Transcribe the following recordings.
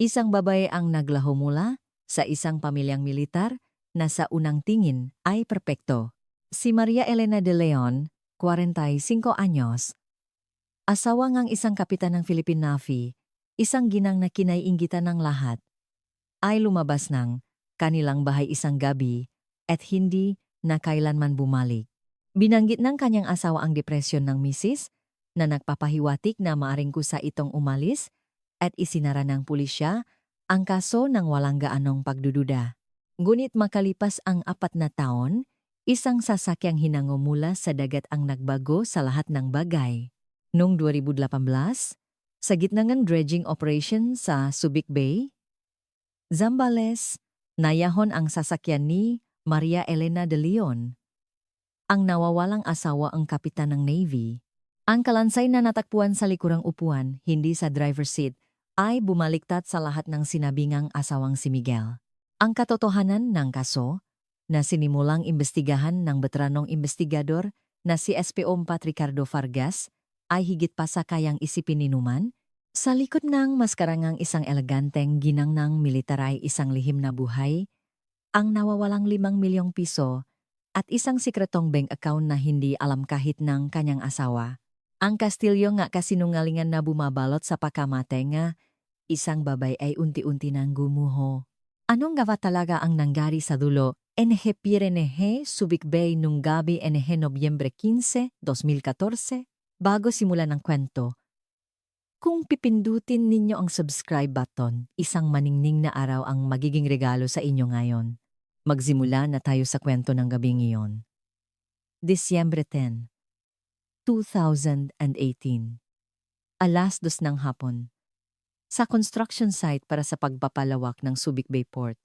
Isang babae ang naglaho mula sa isang pamilyang militar na sa unang tingin ay perpekto. Si Maria Elena de Leon, 45 anyos, asawa ngang isang kapitan ng Philippine Navy, isang ginang na kinaiinggitan ng lahat, ay lumabas ng kanilang bahay isang gabi at hindi na kailanman bumalik. Binanggit ng kanyang asawa ang depresyon ng misis na nagpapahiwatig na maaring kusa itong umalis at isinara ng pulisya ang kaso ng walang gaanong pagdududa. Ngunit makalipas ang 4 na taon, isang sasakyang hinango mula sa dagat ang nagbago sa lahat ng bagay. Noong 2018, sa gitna ng dredging operation sa Subic Bay, Zambales, nayahon ang sasakyan ni Maria Elena de Leon, ang nawawalang asawa ang kapitan ng Navy. Ang kalansay na natakpuan sa likurang upuan, hindi sa driver's seat, ay bumaliktad sa lahat ng sinabingang asawang si Miguel. Ang katotohanan ng kaso, na sinimulang imbestigahan ng veteranong investigador na si SPO4 Ricardo Vargas, ay higit pa sa kayang isipin ni Numan. Sa likod ng maskarangang isang eleganteng ginang ng militar ay isang lihim na buhay, ang nawawalang 5 milyong piso at isang sikretong bank account na hindi alam kahit ng kanyang asawa. Ang kastilyo nga kasinungalingan na bumabalot sa pakamate nga, isang babay ay unti-unti nang gumuho. Anong gawa talaga ang nangyari sa dulo? NG PNG Subic Bay nung gabi NG Nobyembre 15, 2014? Bago simulan ng kwento, kung pipindutin ninyo ang subscribe button, isang maningning na araw ang magiging regalo sa inyo ngayon. Magsimula na tayo sa kwento ng gabing iyon. Disyembre 10, 2018. Alas 2 ng hapon. Sa construction site para sa pagpapalawak ng Subic Bay Port,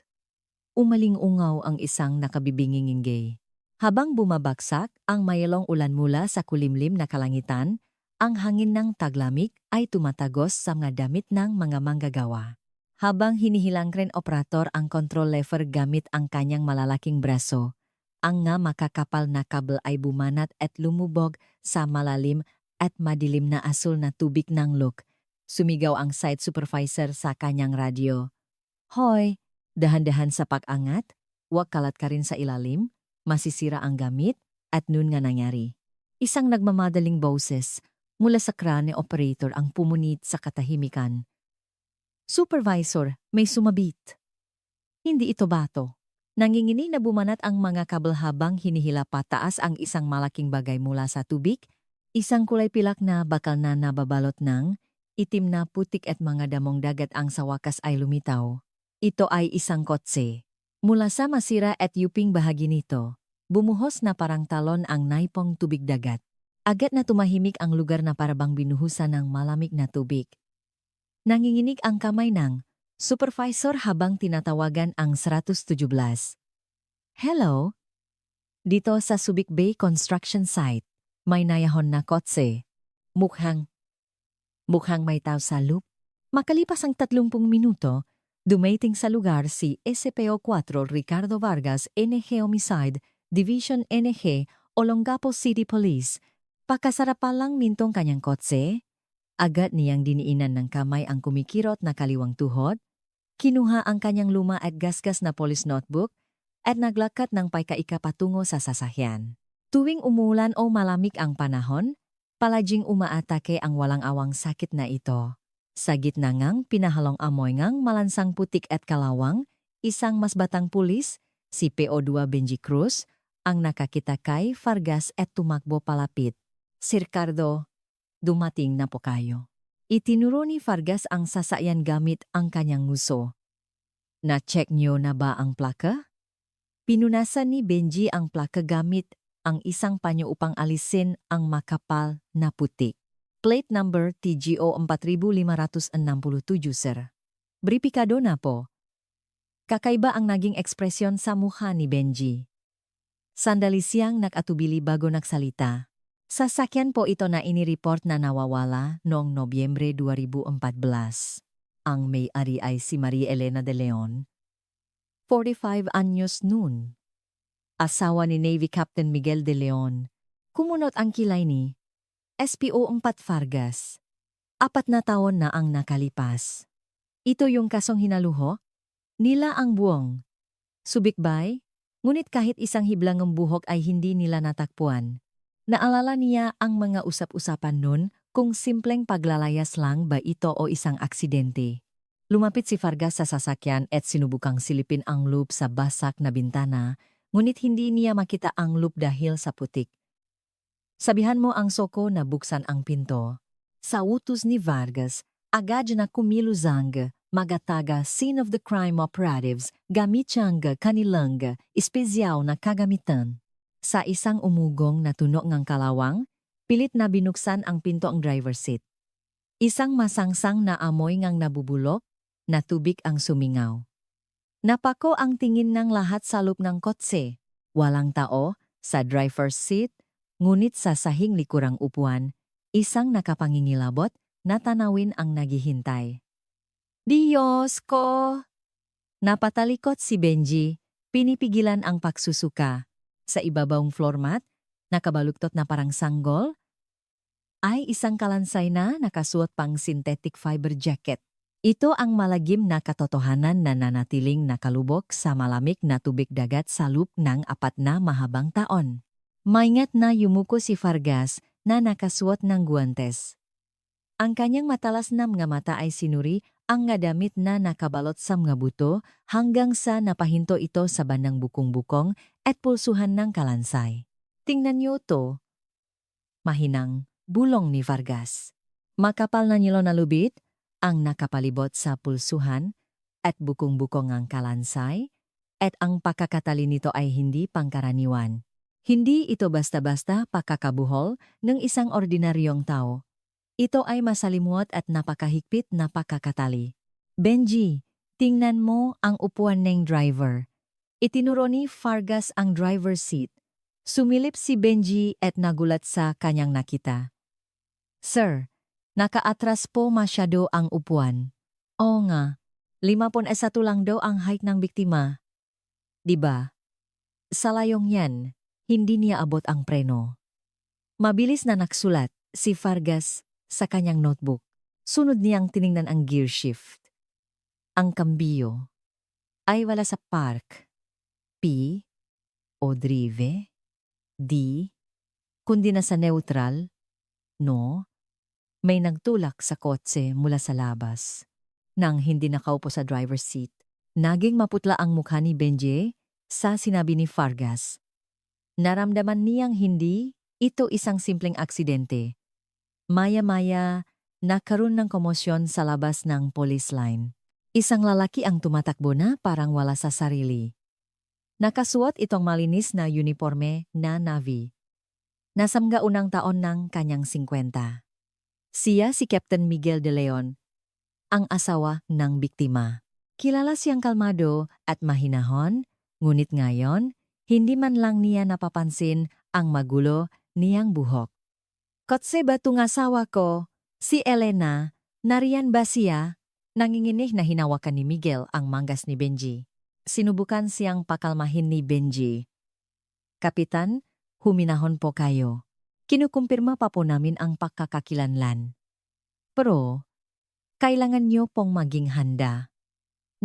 umaling-ungaw ang isang nakabibinging inggay. Habang bumabagsak ang mayalong ulan mula sa kulimlim na kalangitan, ang hangin ng taglamig ay tumatagos sa mga damit ng mga manggagawa. Habang hinihilang crane operator ang control lever gamit ang kanyang malalaking braso, ang nga makakapal na kabel ay bumanat at lumubog sa malalim at madilim na asul na tubig ng look. Sumigaw ang site supervisor sa kanyang radyo. Hoy, dahan-dahan sa pag-angat, huwag kalat ka rin sa ilalim, masisira ang gamit, at nun nga nangyari. Isang nagmamadaling boses mula sa crane operator ang pumunit sa katahimikan. Supervisor, may sumabit. Hindi ito bato. Nanginginig na bumanat ang mga kabel habang hinihila pataas ang isang malaking bagay mula sa tubig, isang kulay pilak na bakal na nababalot ng itim na putik at mga damong dagat ang sa wakas ay lumitaw. Ito ay isang kotse. Mula sa masira at yuping bahagi nito, bumuhos na parang talon ang naipong tubig dagat. Agad na tumahimik ang lugar na parabang binuhusan ng malamig na tubig. Nanginginig ang kamay ng supervisor habang tinatawagan ang 117. Hello? Dito sa Subic Bay Construction Site, may nayahon na kotse. Mukhang may tao sa loop. Makalipas ang 30 minuto, dumating sa lugar si SPO4 Ricardo Vargas NG Homicide Division NG Olongapo City Police. Pakasarapan lang nintong kanyang kotse. Agad niyang diniinan ng kamay ang kumikirot na kaliwang tuhod, kinuha ang kanyang luma at gasgas na police notebook, at naglakad ng paika-ika patungo sa sasakyan. Tuwing umulan o malamig ang panahon, palaging umaatake ang walang-awang sakit na ito. Sa gitna ngang pinahalong amoy ngang malansang putik at kalawang, isang mas batang pulis, si PO2 Benji Cruz, ang nakakita kay Vargas at tumakbo palapit. Sir Ricardo, dumating na po kayo. Itinuro ni Vargas ang sasakyan gamit ang kanyang nguso. Na-check niyo na ba ang plaka? Pinunasan ni Benji ang plaka gamit ang isang panyo upang alisin ang makapal na putik. Plate number TGO 4567, sir. Bripikado na po. Kakaiba ang naging ekspresyon sa mukha ni Benji. Sandali siyang nakatubili bago nagsalita. Sasakyan po ito na inireport na nawawala noong Nobyembre 2014. Ang may-ari ay si Maria Elena de Leon, 45 anyos noon. Asawa ni Navy Captain Miguel de Leon. Kumunot ang kilay ni SPO4 Vargas. 4 na taon na ang nakalipas. Ito yung kasong hinaluho? Nila ang buwong. Subikbay, ngunit kahit isang hiblang ng buhok ay hindi nila natakpuan. Naalala niya ang mga usap-usapan nun kung simpleng paglalayas lang ba ito o isang aksidente. Lumapit si Vargas sa sasakyan at sinubukang silipin ang loop sa basak na bintana, ngunit hindi niya makita ang loop dahil sa putik. Sabihan mo ang soko na buksan ang pinto. Sa utos ni Vargas, agad na kumilusang magataga scene of the crime operatives gamit siyang kanilang espesyal na kagamitan. Sa isang umugong na tunog ng kalawang, pilit na binuksan ang pinto ang driver's seat. Isang masangsang na amoy ngang nabubulok, na tubig ang sumingaw. Napako ang tingin ng lahat sa loob ng kotse. Walang tao, sa driver's seat, ngunit sa sahing likurang upuan, isang nakapangingilabot na tanawin ang naghihintay. Diyos ko! Napatalikot si Benji, pinipigilan ang pagsusuka. Sa ibabawang floor mat, nakabaluktot na parang sanggol, ay isang kalansay na nakasuot pang synthetic fiber jacket. Ito ang malagim na katotohanan na nanatiling nakalubok sa malamig na tubig dagat sa loob ng 4 na mahabang taon. Maingat na yumuko si Vargas na nakasuot ng guwantes. Ang kanyang matalas na mga mata ay sinuri ang nga damit na nakabalot sa mga buto hanggang sa napahinto ito sa bandang bukong-bukong at pulsuhan ng kalansay. Tingnan niyo to. Mahinang bulong ni Vargas. Makapal na nilo na lubid ang nakapalibot sa pulsuhan at bukong-bukong ang kalansay at ang pagkakatali nito ay hindi pangkaraniwan. Hindi ito basta-basta pagkakabuhol ng isang ordinaryong tao. Ito ay masalimuot at napakahigpit na pagkakatali. Benji, tingnan mo ang upuan ng driver. Itinuro ni Vargas ang driver's seat. Sumilip si Benji at nagulat sa kanyang nakita. Sir, nakaatras po masyado ang upuan. Oo nga, 51 lang daw ang height ng biktima. Diba? Sa layong yan, hindi niya abot ang preno. Mabilis na naksulat si Vargas sa kanyang notebook. Sunod niyang tiningnan ang gear shift. Ang kambiyo ay wala sa park. P o drive. D kundi na sa neutral. No. May nagtulak sa kotse mula sa labas. Nang hindi nakaupo sa driver's seat, naging maputla ang mukha ni Benji sa sinabi ni Vargas. Naramdaman niyang hindi ito isang simpleng aksidente. Maya-maya, nagkaroon ng komosyon sa labas ng police line. Isang lalaki ang tumatakbo na parang wala sa sarili. Nakasuot itong malinis na uniforme na Navy. Nasamga unang taon ng kanyang 50. Siya si Captain Miguel de Leon, ang asawa ng biktima. Kilala siyang kalmado at mahinahon, ngunit ngayon, hindi man lang niya napapansin ang magulo niyang buhok. Kotse ba tung asawa ko, si Elena, nariyan ba siya? Nanginginig na hinawakan ni Miguel ang manggas ni Benji. Sinubukan siyang pakalmahin ni Benji. Kapitan, huminahon po kayo. Kinukumpirma pa po namin ang pagkakakilanlan. Pero, kailangan niyo pong maging handa.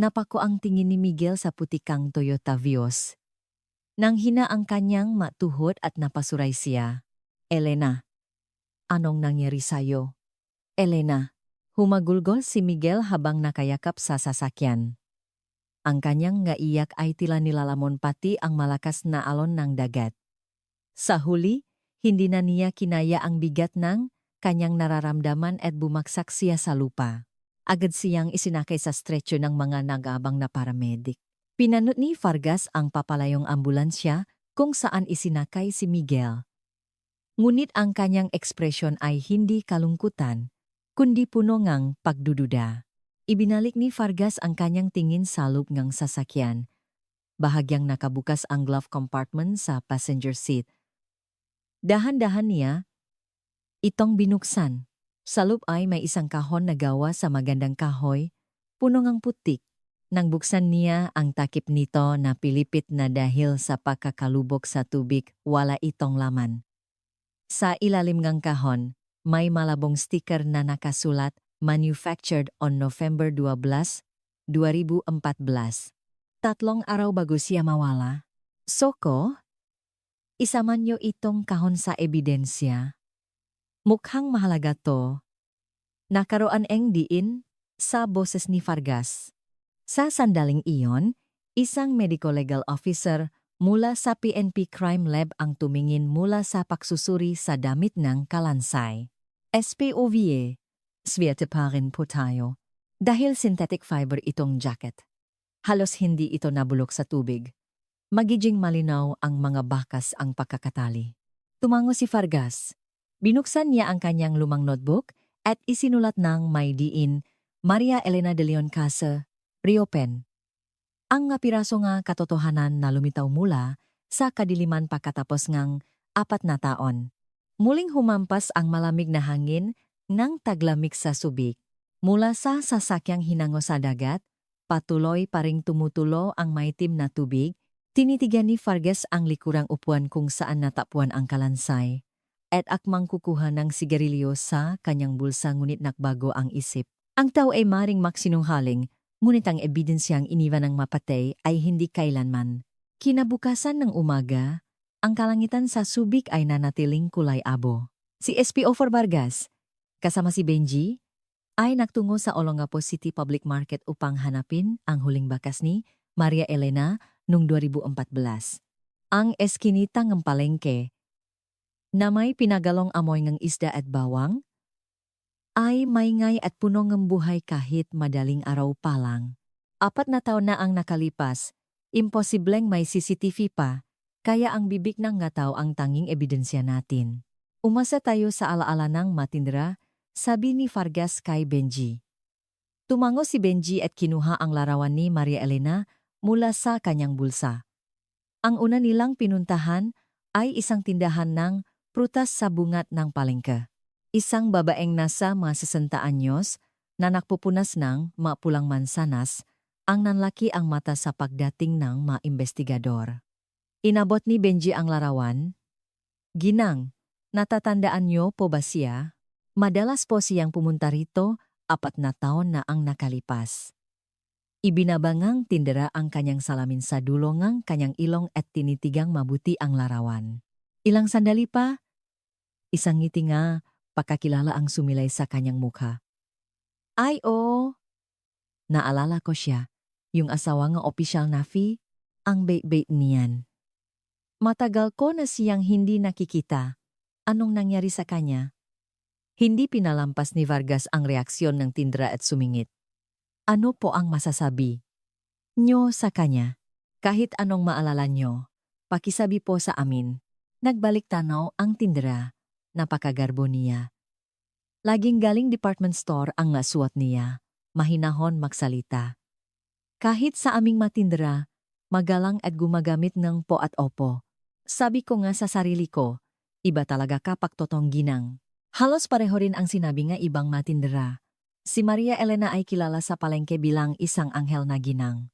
Napako ang tingin ni Miguel sa putikang Toyota Vios. Nang hina ang kanyang matuhod at napasuray siya. Elena, anong nangyari sa'yo? Elena, humagulgol si Miguel habang nakayakap sa sasakyan. Ang kanyang ngaiyak ay tila nilalamon pati ang malakas na alon ng dagat. Sa huli, hindi na niya kinaya ang bigat ng kanyang nararamdaman at bumaksak siya sa lupa. Agad siyang isinakay sa stretcher ng mga nag-aabang na paramedic. Pinanot ni Vargas ang papalayong ambulansya kung saan isinakay si Miguel. Ngunit ang kanyang ekspresyon ay hindi kalungkutan, kundi puno ngang pagdududa. Ibinalik ni Vargas ang kanyang tingin sa loob ng sasakyan. Bahagyang nakabukas ang glove compartment sa passenger seat. Dahan-dahan niya itong binuksan. Sa loob ay may isang kahon na gawa sa magandang kahoy, puno ngang putik. Nang buksan niya ang takip nito na pilipit na dahil sa pagkakalubog sa tubig, wala itong laman. Sa ilalim ng kahon, may malabong sticker na nakasulat, manufactured on November 12, 2014. 3 araw bago siya mawala. Soko, isaman niyo itong kahon sa ebidensya. Mukhang mahalaga to. Nakaroon ang diin sa boses ni Vargas. Sa sandaling iyon, isang medical legal officer mula sa PNP Crime Lab ang tumingin mula sa pagsusuri sa damit ng kalansay. SPOVA, swerte pa rin po tayo. Dahil synthetic fiber itong jacket. Halos hindi ito nabulok sa tubig. Magiging malinaw ang mga bakas ang pagkakatali. Tumango si Vargas. Binuksan niya ang kanyang lumang notebook at isinulat ng may diin Maria Elena de Leon Casa, Riopen. Ang nga piraso nga katotohanan na lumitaw mula sa kadiliman pagkatapos ngang 4 na taon. Muling humampas ang malamig na hangin ng taglamig sa subik. Mula sa sasakyang hinango sa dagat, patuloy pa ring tumutulo ang maitim na tubig. Tinitigan ni Vargas ang likurang upuan kung saan natapuan ang kalansay. At akmang kukuha ng sigarilyo sa kanyang bulsa ngunit nakbago ang isip. Ang tao ay maring maksinunghaling, ngunit ang ebidensyang iniwan ng mapatay ay hindi kailanman. Kinabukasan ng umaga, ang kalangitan sa subik ay nanatiling kulay abo. Si SPO4 Vargas, kasama si Benji, ay nagtungo sa Olongapo City Public Market upang hanapin ang huling bakas ni Maria Elena noong 2014. Ang eskinita ng palengke, na may pinagalong amoy ng isda at bawang, ay maingay at puno ng buhay kahit madaling araw pa lang. 4 na taon na ang nakalipas, imposibleng may CCTV pa, kaya ang bibig ng ngataw ang tanging ebidensya natin. Umasa tayo sa alaala ng matindra, sabi ni Vargas kay Benji. Tumango si Benji at kinuha ang larawan ni Maria Elena mula sa kanyang bulsa. Ang una nilang pinuntahan ay isang tindahan ng prutas sa bungat ng palengke. Isang babaeng nasa mga 60 anyos na nakpupunas ng mapulang mansanas ang nanlaki ang mata sa pagdating ng mga investigador. Inabot ni Benji ang larawan. Ginang, natatandaan niyo po ba siya? Madalas po siyang pumunta rito, 4 na taon na ang nakalipas. Ibinabangang tindera ang kanyang salamin sa dulo ng kanyang ilong at tinitigang mabuti ang larawan. Ilang sandali pa, isang ngiti nga, pagkakilala ang sumilay sa kanyang mukha. Ay oo, naalala ko siya, yung asawa ng opisyal na fee, ang bait-bait niyan. Matagal ko na siyang hindi nakikita. Anong nangyari sa kanya? Hindi pinalampas ni Vargas ang reaksyon ng tindera at sumingit. Ano po ang masasabi nyo sa kanya? Kahit anong maalala nyo, pakisabi po sa amin. Nagbalik tanaw ang tindera. Napakagarbo niya. Laging galing department store ang nasuot niya. Mahinahon magsalita. Kahit sa aming matindera, magalang at gumagamit ng po at opo. Sabi ko nga sa sarili ko, iba talaga kapag totong ginang. Halos pareho rin ang sinabi nga ibang matindera. Si Maria Elena ay kilala sa palengke bilang isang anghel na ginang.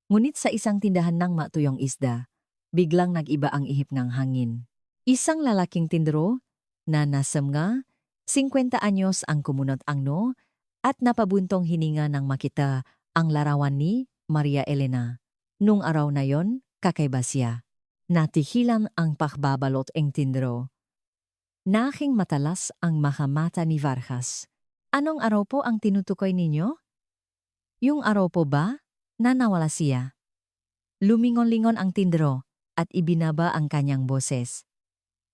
Ngunit sa isang tindahan ng matuyong isda, biglang nag-iba ang ihip ng hangin. Isang lalaking tindero, na nasam nga, 50 anyos ang kumunot ang no, at napabuntong hininga nang makita ang larawan ni Maria Elena. Nung araw na yon, kakaiba siya. Natihilan ang pakbabalot ang tindero. Naking matalas ang makamata ni Vargas. Anong araw po ang tinutukoy ninyo? Yung araw po ba? Na nawala siya. Lumingon-lingon ang tindero at ibinaba ang kanyang boses.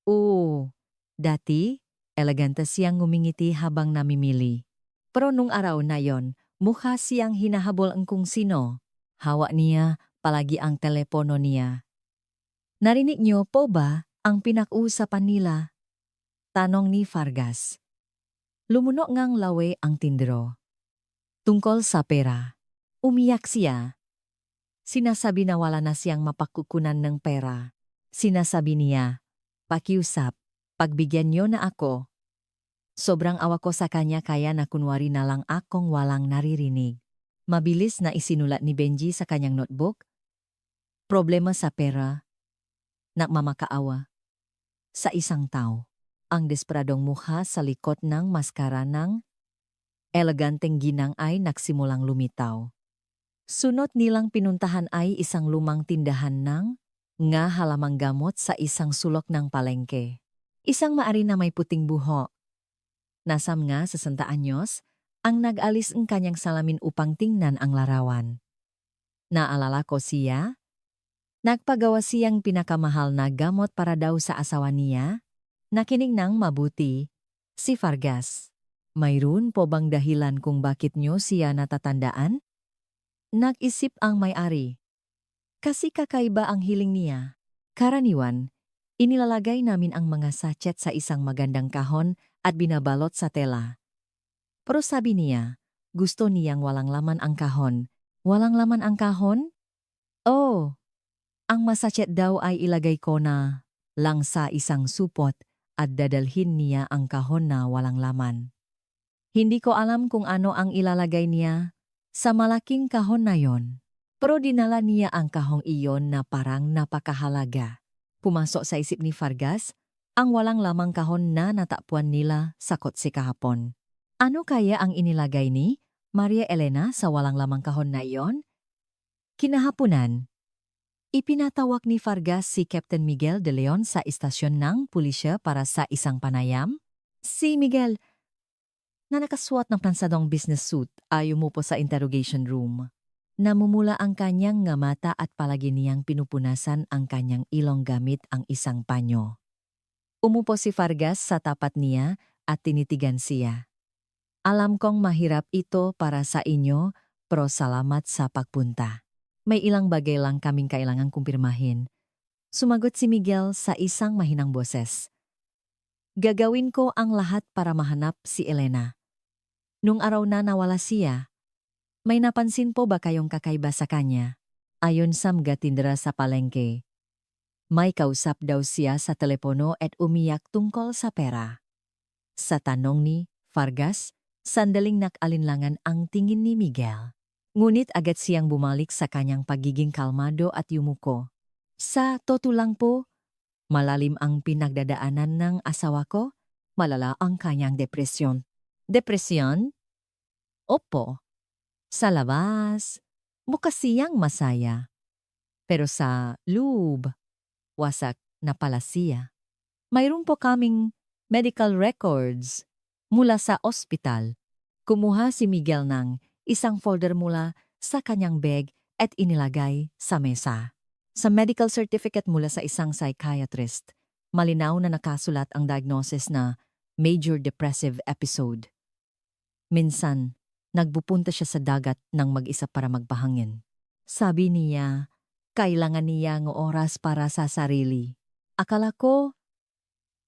Oo. Dati, elegante siyang ngumingiti habang namimili. Pero nung araw na yon, mukha siyang hinahabol ang kung sino. Hawak niya palagi ang telepono niya. Narinig niyo po ba ang pinag-uusapan nila? Tanong ni Vargas. Lumunok ngang lawe ang tindero. Tungkol sa pera. Umiyak siya. Sinasabi na wala na siyang mapakukunan ng pera. Sinasabi niya, pakiusap. Pagbigyan niyo na ako. Sobrang awa ko sa kanya kaya nakunwari na lang akong walang naririnig. Mabilis na isinulat ni Benji sa kanyang notebook. Problema sa pera. Nagmamakaawa. Sa isang tao. Ang desperadong mukha sa likod ng maskara ng eleganteng ginang ay nagsimulang lumitaw. Sunod nilang pinuntahan ay isang lumang tindahan ng nga halamang gamot sa isang sulok ng palengke. Isang maari na may puting buhok. Nasam nga 60 anyos, ang nag-alis ang kanyang salamin upang tingnan ang larawan. Naalala ko siya? Nagpagawa siyang pinakamahal na gamot para daw sa asawa niya. Nakinig ng mabuti, si Vargas. Mayroon po bang dahilan kung bakit nyo siya natatandaan? Nag-isip ang may-ari. Kasi kakaiba ang hiling niya. Karaniwan, inilalagay namin ang mga sachet sa isang magandang kahon at binabalot sa tela. Pero sabi niya, gusto niyang walang laman ang kahon. Walang laman ang kahon? Oh, ang masachet daw ay ilagay ko na lang sa isang supot at dadalhin niya ang kahon na walang laman. Hindi ko alam kung ano ang ilalagay niya sa malaking kahon na yon. Pero dinala niya ang kahong iyon na parang napakahalaga. Pumasok sa isip ni Vargas ang walang lamang kahon na natappuan nila sa kotse kahapon. Ano kaya ang inilagay ni Maria Elena sa walang lamang kahon na iyon? Kinahaponan, ipinatawag ni Vargas si Captain Miguel de Leon sa istasyon ng pulisya para sa isang panayam. Si Miguel, na nakasuot ng pansadong business suit, ay umupo sa interrogation room. Namumula ang kanyang nga mata at palagi niyang pinupunasan ang kanyang ilong gamit ang isang panyo. Umupo si Vargas sa tapat niya at tinitigan siya. Alam kong mahirap ito para sa inyo, pero salamat sa pagpunta. May ilang bagay lang kaming kailangang kumpirmahin. Sumagot si Miguel sa isang mahinang boses. Gagawin ko ang lahat para mahanap si Elena. Nung araw na nawala siya, may napansin po ba kayong kakaiba sa kanya? Ayon sa mga tindera sa palengke, may kausap daw siya sa telepono at umiyak tungkol sa pera. Sa tanong ni Vargas, sandaling nakalinlangan ang tingin ni Miguel. Ngunit agad siyang bumalik sa kanyang pagiging kalmado at yumuko. Sa totoo lang po, malalim ang pinagdadaanan ng asawa ko, malala ang kanyang depresyon. Depresyon? Opo. Sa labas, mukha siyang masaya. Pero sa loob, wasak na pala siya. Mayroon po kaming medical records mula sa ospital. Kumuha si Miguel ng isang folder mula sa kanyang bag at inilagay sa mesa. Sa medical certificate mula sa isang psychiatrist, malinaw na nakasulat ang diagnosis na major depressive episode. Minsan, nagpupunta siya sa dagat ng mag-isa para magpahangin. Sabi niya, kailangan niya ng oras para sa sarili. Akala ko,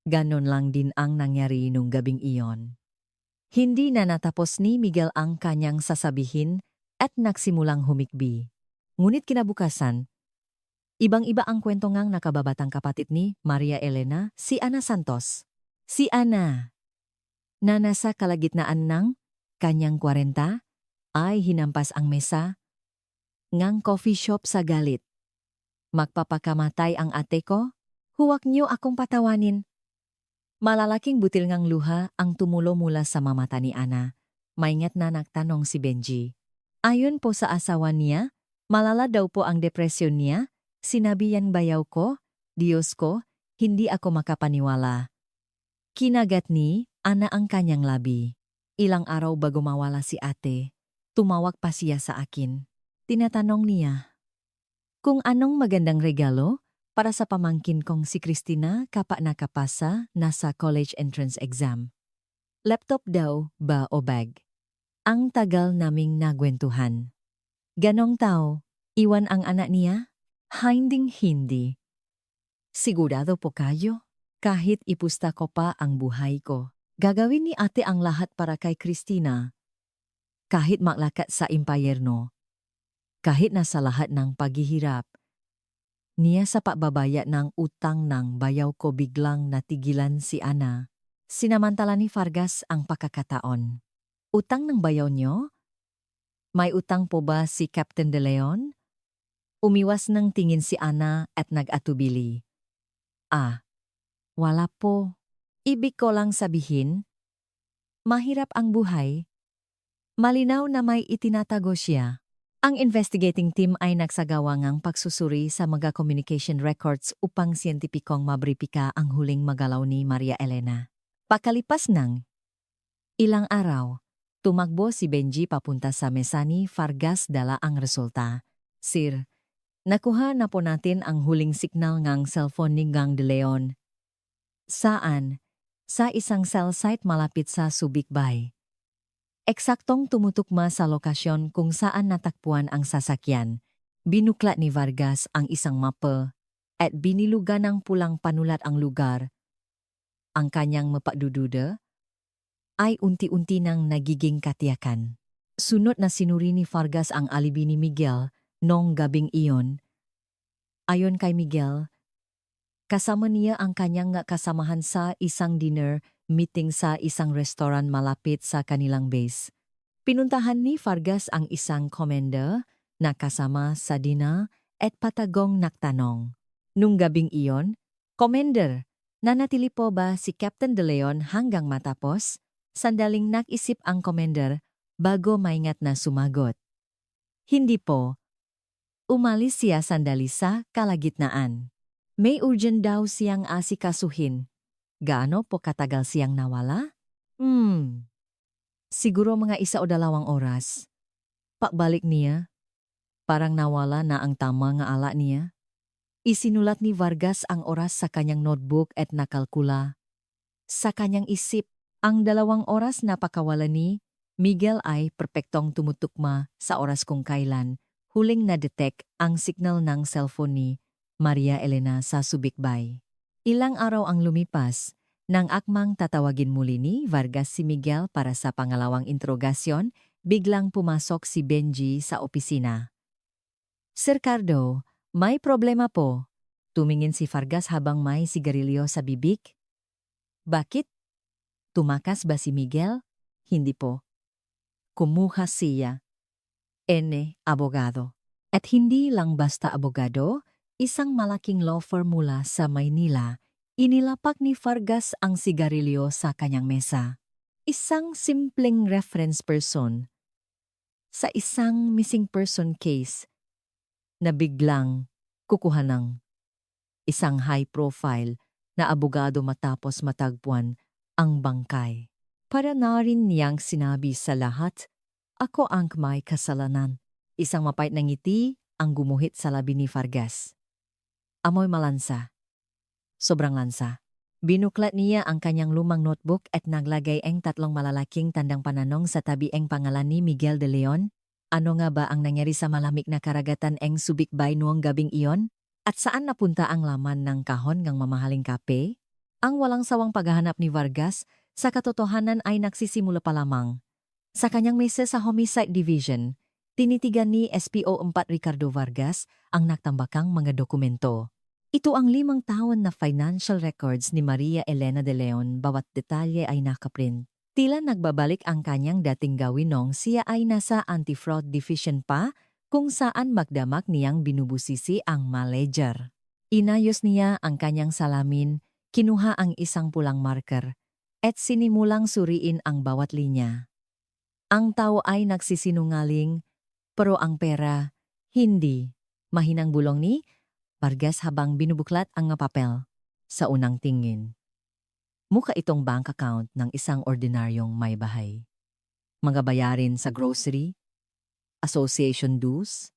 ganon lang din ang nangyari nung gabing iyon. Hindi na natapos ni Miguel ang kanyang sasabihin at nagsimulang humikbi. Ngunit kinabukasan, ibang-iba ang kwento ngang nakababatang kapatid ni Maria Elena, si Ana Santos. Si Ana, na nasa kalagitnaan ng kanyang 40, ay hinampas ang mesa ngang coffee shop sa galit. Magpapakamatay ang ate ko? Huwag niyo akong patawanin. Malalaking butil ngang luha ang tumulo mula sa mamata ni Ana. Maingat na nagtanong si Benji. Ayon po sa asawa niya, malala daw po ang depresyon niya. Sinabi yan bayaw ko, Diyos ko, hindi ako makapaniwala. Kinagat ni Ana ang kanyang labi. Ilang araw bago mawala si ate, tumawag pa siya sa akin. Tinatanong niya kung anong magandang regalo para sa pamangkin kong si Christina kapag nakapasa na sa college entrance exam. Laptop daw ba o bag? Ang tagal naming nagwentuhan. Ganong tao, iwan ang anak niya? Hinding-hindi. Sigurado po kayo? Kahit ipusta ko pa ang buhay ko, gagawin ni ate ang lahat para kay Christina. Kahit maklakat sa impyerno, kahit nasa lahat ng paghihirap, niya sa pagbabaya ng utang ng bayaw ko biglang natigilan si Ana. Sinamantala ni Vargas ang pagkakataon. Utang ng bayaw niyo? May utang po ba si Captain De Leon? Umiwas ng tingin si Ana at nag-atubili. Wala po. Ibig ko lang sabihin, mahirap ang buhay. Malinaw na may itinatago siya. Ang investigating team ay nagsagawa ng pagsusuri sa mga communication records upang siyentipikong mabripika ang huling magalaw ni Maria Elena. Pakalipas ng ilang araw, tumakbo si Benji papunta sa mesa ni Vargas dala ang resulta. Sir, nakuha na po natin ang huling signal ng cellphone ni Gang de Leon. Saan? Sa isang cell site malapit sa Subic Bay. Eksaktong tumutukma sa lokasyon kung saan natakpuan ang sasakyan. Binuklat ni Vargas ang isang mapa at binilugan ng pulang panulat ang lugar. Ang kanyang mapadududa ay unti-unti nang nagiging katiyakan. Sunod na sinuri ni Vargas ang alibi ni Miguel noong gabing iyon. Ayon kay Miguel, kasama niya ang kanyang kasamahan sa isang dinner meeting sa isang restaurant malapit sa kanilang base. Pinuntahan ni Vargas ang isang commander na kasama sa dinner at patagong nagtanong. Nung gabing iyon, Commander, nanatili po ba si Captain De Leon hanggang matapos? Sandaling nag-isip ang commander bago maingat na sumagot. Hindi po. Umalis siya sandali sa kalagitnaan. May urgent daw siyang asikasuhin. Gaano po katagal siyang nawala? Siguro mga 1 o 2 oras. Pagbalik niya, parang nawala na ang tama nga ala niya. Isinulat ni Vargas ang oras sa kanyang notebook at nakalkula. Sa kanyang isip, ang 2 oras na pakawala ni Miguel ay perpektong tumutukma sa oras kung kailan huling na-detect ang signal ng cellphone ni Maria Elena sa Subic Bay. Ilang araw ang lumipas, nang akmang tatawagin muli ni Vargas si Miguel para sa pangalawang interogasyon, biglang pumasok si Benji sa opisina. Sir Cardo, may problema po. Tumingin si Vargas habang may sigarilyo sa bibig. Bakit? Tumakas ba si Miguel? Hindi po. Kumuha siya. Abogado. At hindi lang basta abogado, isang malaking law firm mula sa Maynila. Inilapak ni Vargas ang sigarilyo sa kanyang mesa. Isang simpleng reference person sa isang missing person case na biglang kukuha ng isang high-profile na abogado matapos matagpuan ang bangkay. Para na rin niyang sinabi sa lahat, ako ang may kasalanan. Isang mapait na ngiti ang gumuhit sa labi ni Vargas. Amoy malansa. Sobrang lansa. Binuklat niya ang kanyang lumang notebook at naglagay ang 3 malalaking tandang pananong sa tabi ang pangalan ni Miguel de Leon. Ano nga ba ang nangyari sa malamig na karagatan ang Subic Bay noong gabing iyon? At saan napunta ang laman ng kahon ng mamahaling kape? Ang walang sawang paghahanap ni Vargas sa katotohanan ay nagsisimula pa lamang. Sa kanyang mesa sa Homicide Division, tinitigan ni SPO 4 Ricardo Vargas ang nagtambakang mga dokumento. Ito ang 5 taon na financial records ni Maria Elena de Leon, bawat detalye ay nakaprint. Tila nagbabalik ang kanyang dating gawin nung siya ay nasa anti-fraud division pa, kung saan magdamag niyang binubusisi ang manager. Inayos niya ang kanyang salamin, kinuha ang isang pulang marker, at sinimulang suriin ang bawat linya. Ang tao ay nagsisinungaling, pero ang pera, hindi. Mahinang bulong ni Vargas habang binubuklat ang papel. Sa unang tingin, mukha itong bank account ng isang ordinaryong may bahay. Mga bayarin sa grocery, association dues,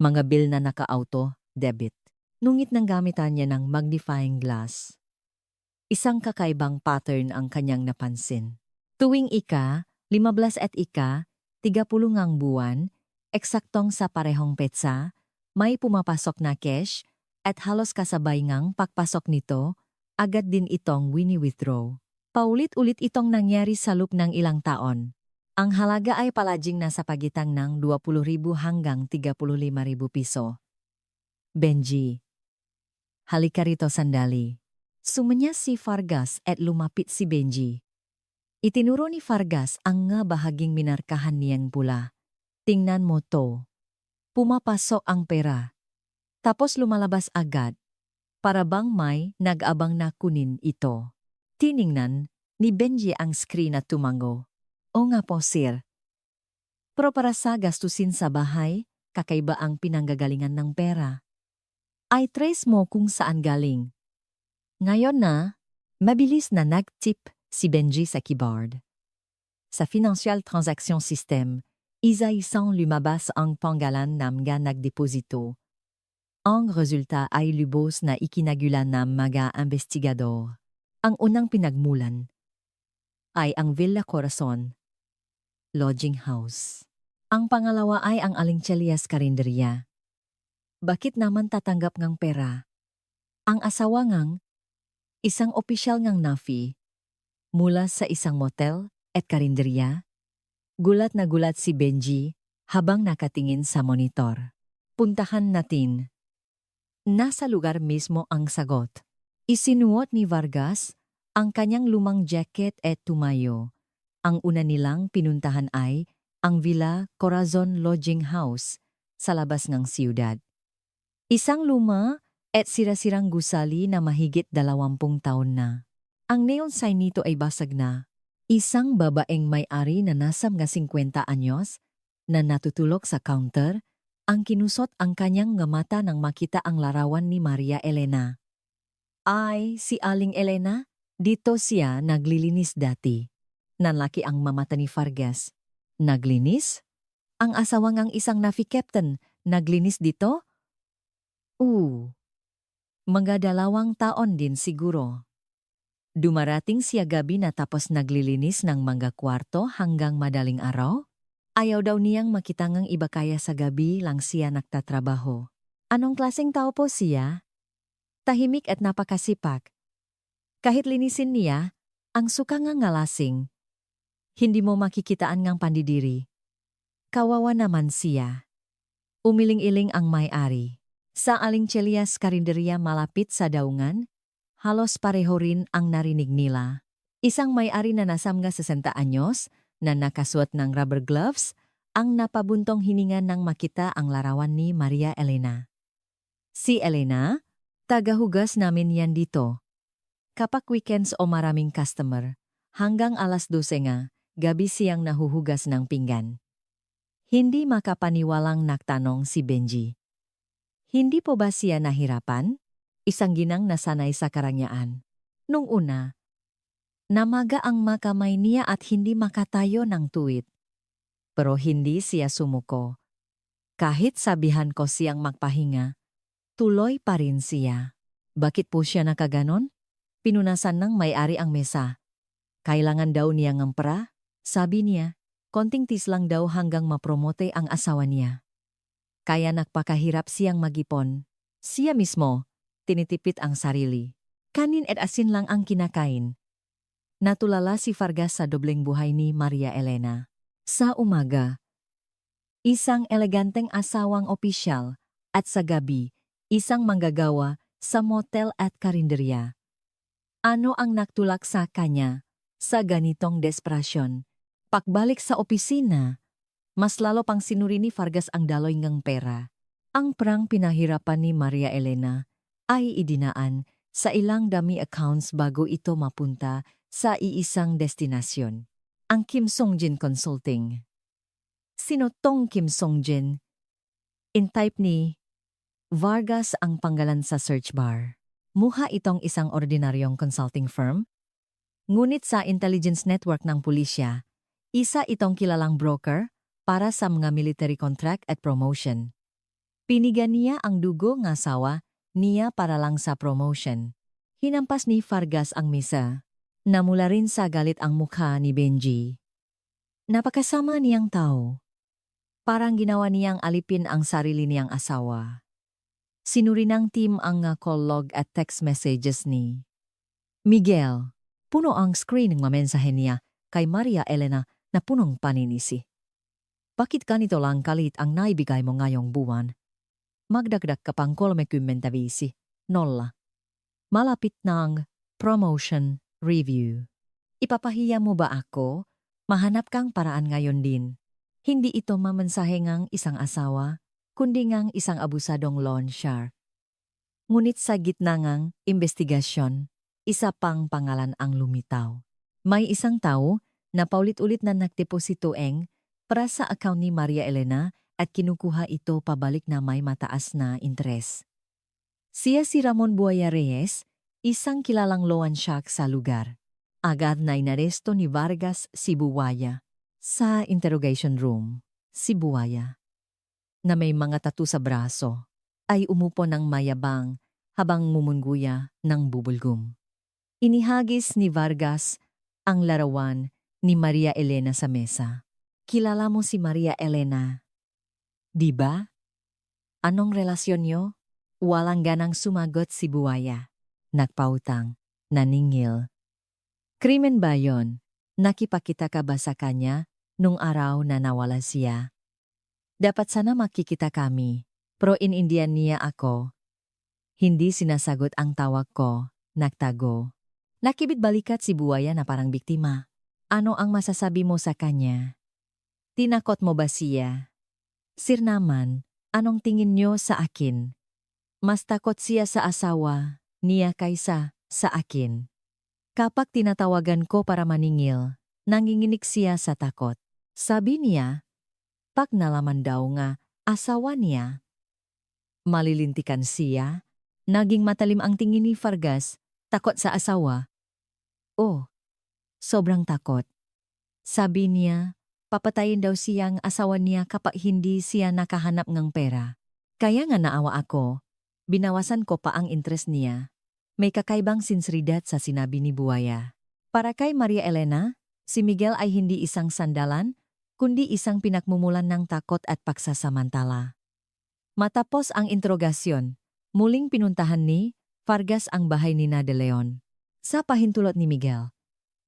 mga bill na naka-auto, debit. Nungit nang gamitan niya ng magnifying glass. Isang kakaibang pattern ang kanyang napansin. Tuwing 15 at 30 ngang buwan, eksaktong sa parehong petsa, may pumapasok na cash at halos kasabay ngang pagpasok nito, agad din itong wini-withdraw. Paulit-ulit itong nangyari sa loob ng ilang taon. Ang halaga ay palaging nasa pagitan ng 20,000 hanggang 35,000 piso. Benji, halika rito sandali. Sumanya si Vargas at lumapit si Benji. Itinuro ni Vargas ang nga bahaging minarkahan niyang pula. Tingnan mo to. Pumapasok ang pera. Tapos lumalabas agad. Para bang may nag-abang na kunin ito. Tiningnan ni Benji ang screen at tumango. O nga po sir. Pero para sa gastusin sa bahay, kakaiba ang pinanggagalingan ng pera. Ay trace mo kung saan galing. Ngayon na, mabilis na nag-tip si Benji sa keyboard. Sa Financial Transaction System, isa-isang lumabas ang pangalan ng mga nagdeposito. Ang resulta ay lubos na ikinagulan ng mga investigador. Ang unang pinagmulan ay ang Villa Corazon Lodging House. Ang pangalawa ay ang Alinchelias Karinderya. Bakit naman tatanggap ng pera? Ang asawa ngang isang opisyal ngang nafi mula sa isang motel at karinderya. Gulat na gulat si Benji habang nakatingin sa monitor. Puntahan natin. Nasa lugar mismo ang sagot. Isinuot ni Vargas ang kanyang lumang jacket at tumayo. Ang una nilang pinuntahan ay ang Villa Corazon Lodging House sa labas ng siyudad. Isang luma at sira-sirang gusali na mahigit 20 taon na. Ang neon sign nito ay basag na. Isang babaeng may-ari na nasa mga 50 anyos na natutulog sa counter ang kinusot ang kanyang nga mata nang makita ang larawan ni Maria Elena. Ay, si Aling Elena, dito siya naglilinis dati. Nanlaki ang mamata ni Vargas. Naglinis? Ang asawang ang isang nafi captain, naglinis dito? Mga 2 taon din siguro. Dumarating siya gabi na tapos naglilinis ng mga kwarto hanggang madaling araw? Ayaw daw niyang makitangang iba kaya sa gabi lang siya nagtatrabaho. Anong klaseng tao po siya? Tahimik at napakasipak. Kahit linisin niya, ang suka nga ngalasing. Hindi mo makikitaan ngang pandidiri. Kawawa naman siya. Umiling-iling ang may-ari. Sa Alinchelias Karinderya malapit sa daungan, halos pareho rin ang narinig nila. Isang may-ari na nasa mga 60 anyos na nakasuot ng rubber gloves ang napabuntong hininga nang makita ang larawan ni Maria Elena. Si Elena, tagahugas namin yan dito. Kapag weekends o maraming customer, hanggang alas 12 nga, gabi siyang nahuhugas ng pinggan. Hindi makapaniwalang nagtanong si Benji. Hindi po ba siya nahirapan? Isang ginang nasanay sa karangyaan. Nung una, namaga ang makamay niya at hindi makatayo ng tuwid. Pero hindi siya sumuko. Kahit sabihan ko siyang magpahinga, tuloy pa rin siya. Bakit po siya nakaganon? Pinunasan ng may-ari ang mesa. Kailangan daw niya ng pera, sabi niya. Konting tis lang daw hanggang mapromote ang asawa niya. Kaya nagpakahirap siyang magipon. Siya mismo, tinitipid ang sarili. Kanin at asin lang ang kinakain. Natulala si Vargas sa dobleng buhay ni Maria Elena. Sa umaga, isang eleganteng asawang opisyal at sa gabi, isang manggagawa sa motel at karinderya. Ano ang nagtulak sa kanya sa ganitong desperasyon? Pagbalik sa opisina, mas lalo pang sinuri ni Vargas ang daloy ngang pera. Ang perang pinahirapan ni Maria Elena ay idinaan sa ilang dami accounts bago ito mapunta sa iisang destinasyon. Ang Kim Songjin Consulting. Sino tong Kim Songjin? In-type ni Vargas ang pangalan sa search bar. Mukha itong isang ordinaryong consulting firm. Ngunit sa intelligence network ng pulisya, isa itong kilalang broker para sa mga military contract at promotion. Pinigan niya ang dugo ng asawa niya para lang sa promotion. Hinampas ni Vargas ang mesa. Namula rin sa galit ang mukha ni Benji. Napakasama niyang tao. Parang ginawa niyang alipin ang sarili niyang asawa. Sinuri ng team ang call log at text messages ni Miguel. Puno ang screen ng mga mensahe niya kay Maria Elena na punong paninisi. Bakit ganito lang kalit ang naibigay mo ngayong buwan? Magdagdag ka pang 35. Nolla. Malapit ng promotion review. Ipapahiya mo ba ako? Mahanap kang paraan ngayon din. Hindi ito mamensahe ngang isang asawa, kundi ngang isang abusadong loan shark. Ngunit sa gitna ngang investigasyon, isa pang pangalan ang lumitaw. May isang tao na paulit-ulit na nagdepositoeng para sa account ni Maria Elena at kinukuha ito pabalik na may mataas na interes. Siya si Ramon Buaya Reyes, isang kilalang loan shark sa lugar. Agad na inaresto ni Vargas si Buaya. Sa interrogation room, si Buaya, na may mga tattoo sa braso, ay umupo ng mayabang habang mumunguya ng bubulgum. Inihagis ni Vargas ang larawan ni Maria Elena sa mesa. Kilala mo si Maria Elena, di ba? Anong relasyon niyo? Walang ganang sumagot si Buaya. Nagpautang, naningil. Krimen ba yon? Nakipakita ka ba sa kanya nung araw na nawala siya? Dapat sana makikita kami, pero in-Indian niya ako. Hindi sinasagot ang tawag ko, nagtago. Nakibit balikat si Buaya na parang biktima. Ano ang masasabi mo sa kanya? Tinakot mo ba siya? Sir naman, anong tingin niyo sa akin? Mas takot siya sa asawa niya kaysa sa akin. Kapag tinatawagan ko para maningil, nanginginig siya sa takot. Sabi niya, pag nalaman daw nga asawa niya, malilintikan siya. Naging matalim ang tingin ni Vargas, takot sa asawa. Oh, sobrang takot. Sabi niya, papatayin daw siyang asawa niya kapag hindi siya nakahanap ng pera. Kaya nga naawa ako, binawasan ko pa ang interes niya. May kakaibang sinseridad sa sinabi ni Buaya. Para kay Maria Elena, si Miguel ay hindi isang sandalan, kundi isang pinagmumulan ng takot at pagsasamantala. Matapos ang interogasyon, muling pinuntahan ni Vargas ang bahay ni De Leon. Sa pahintulot ni Miguel,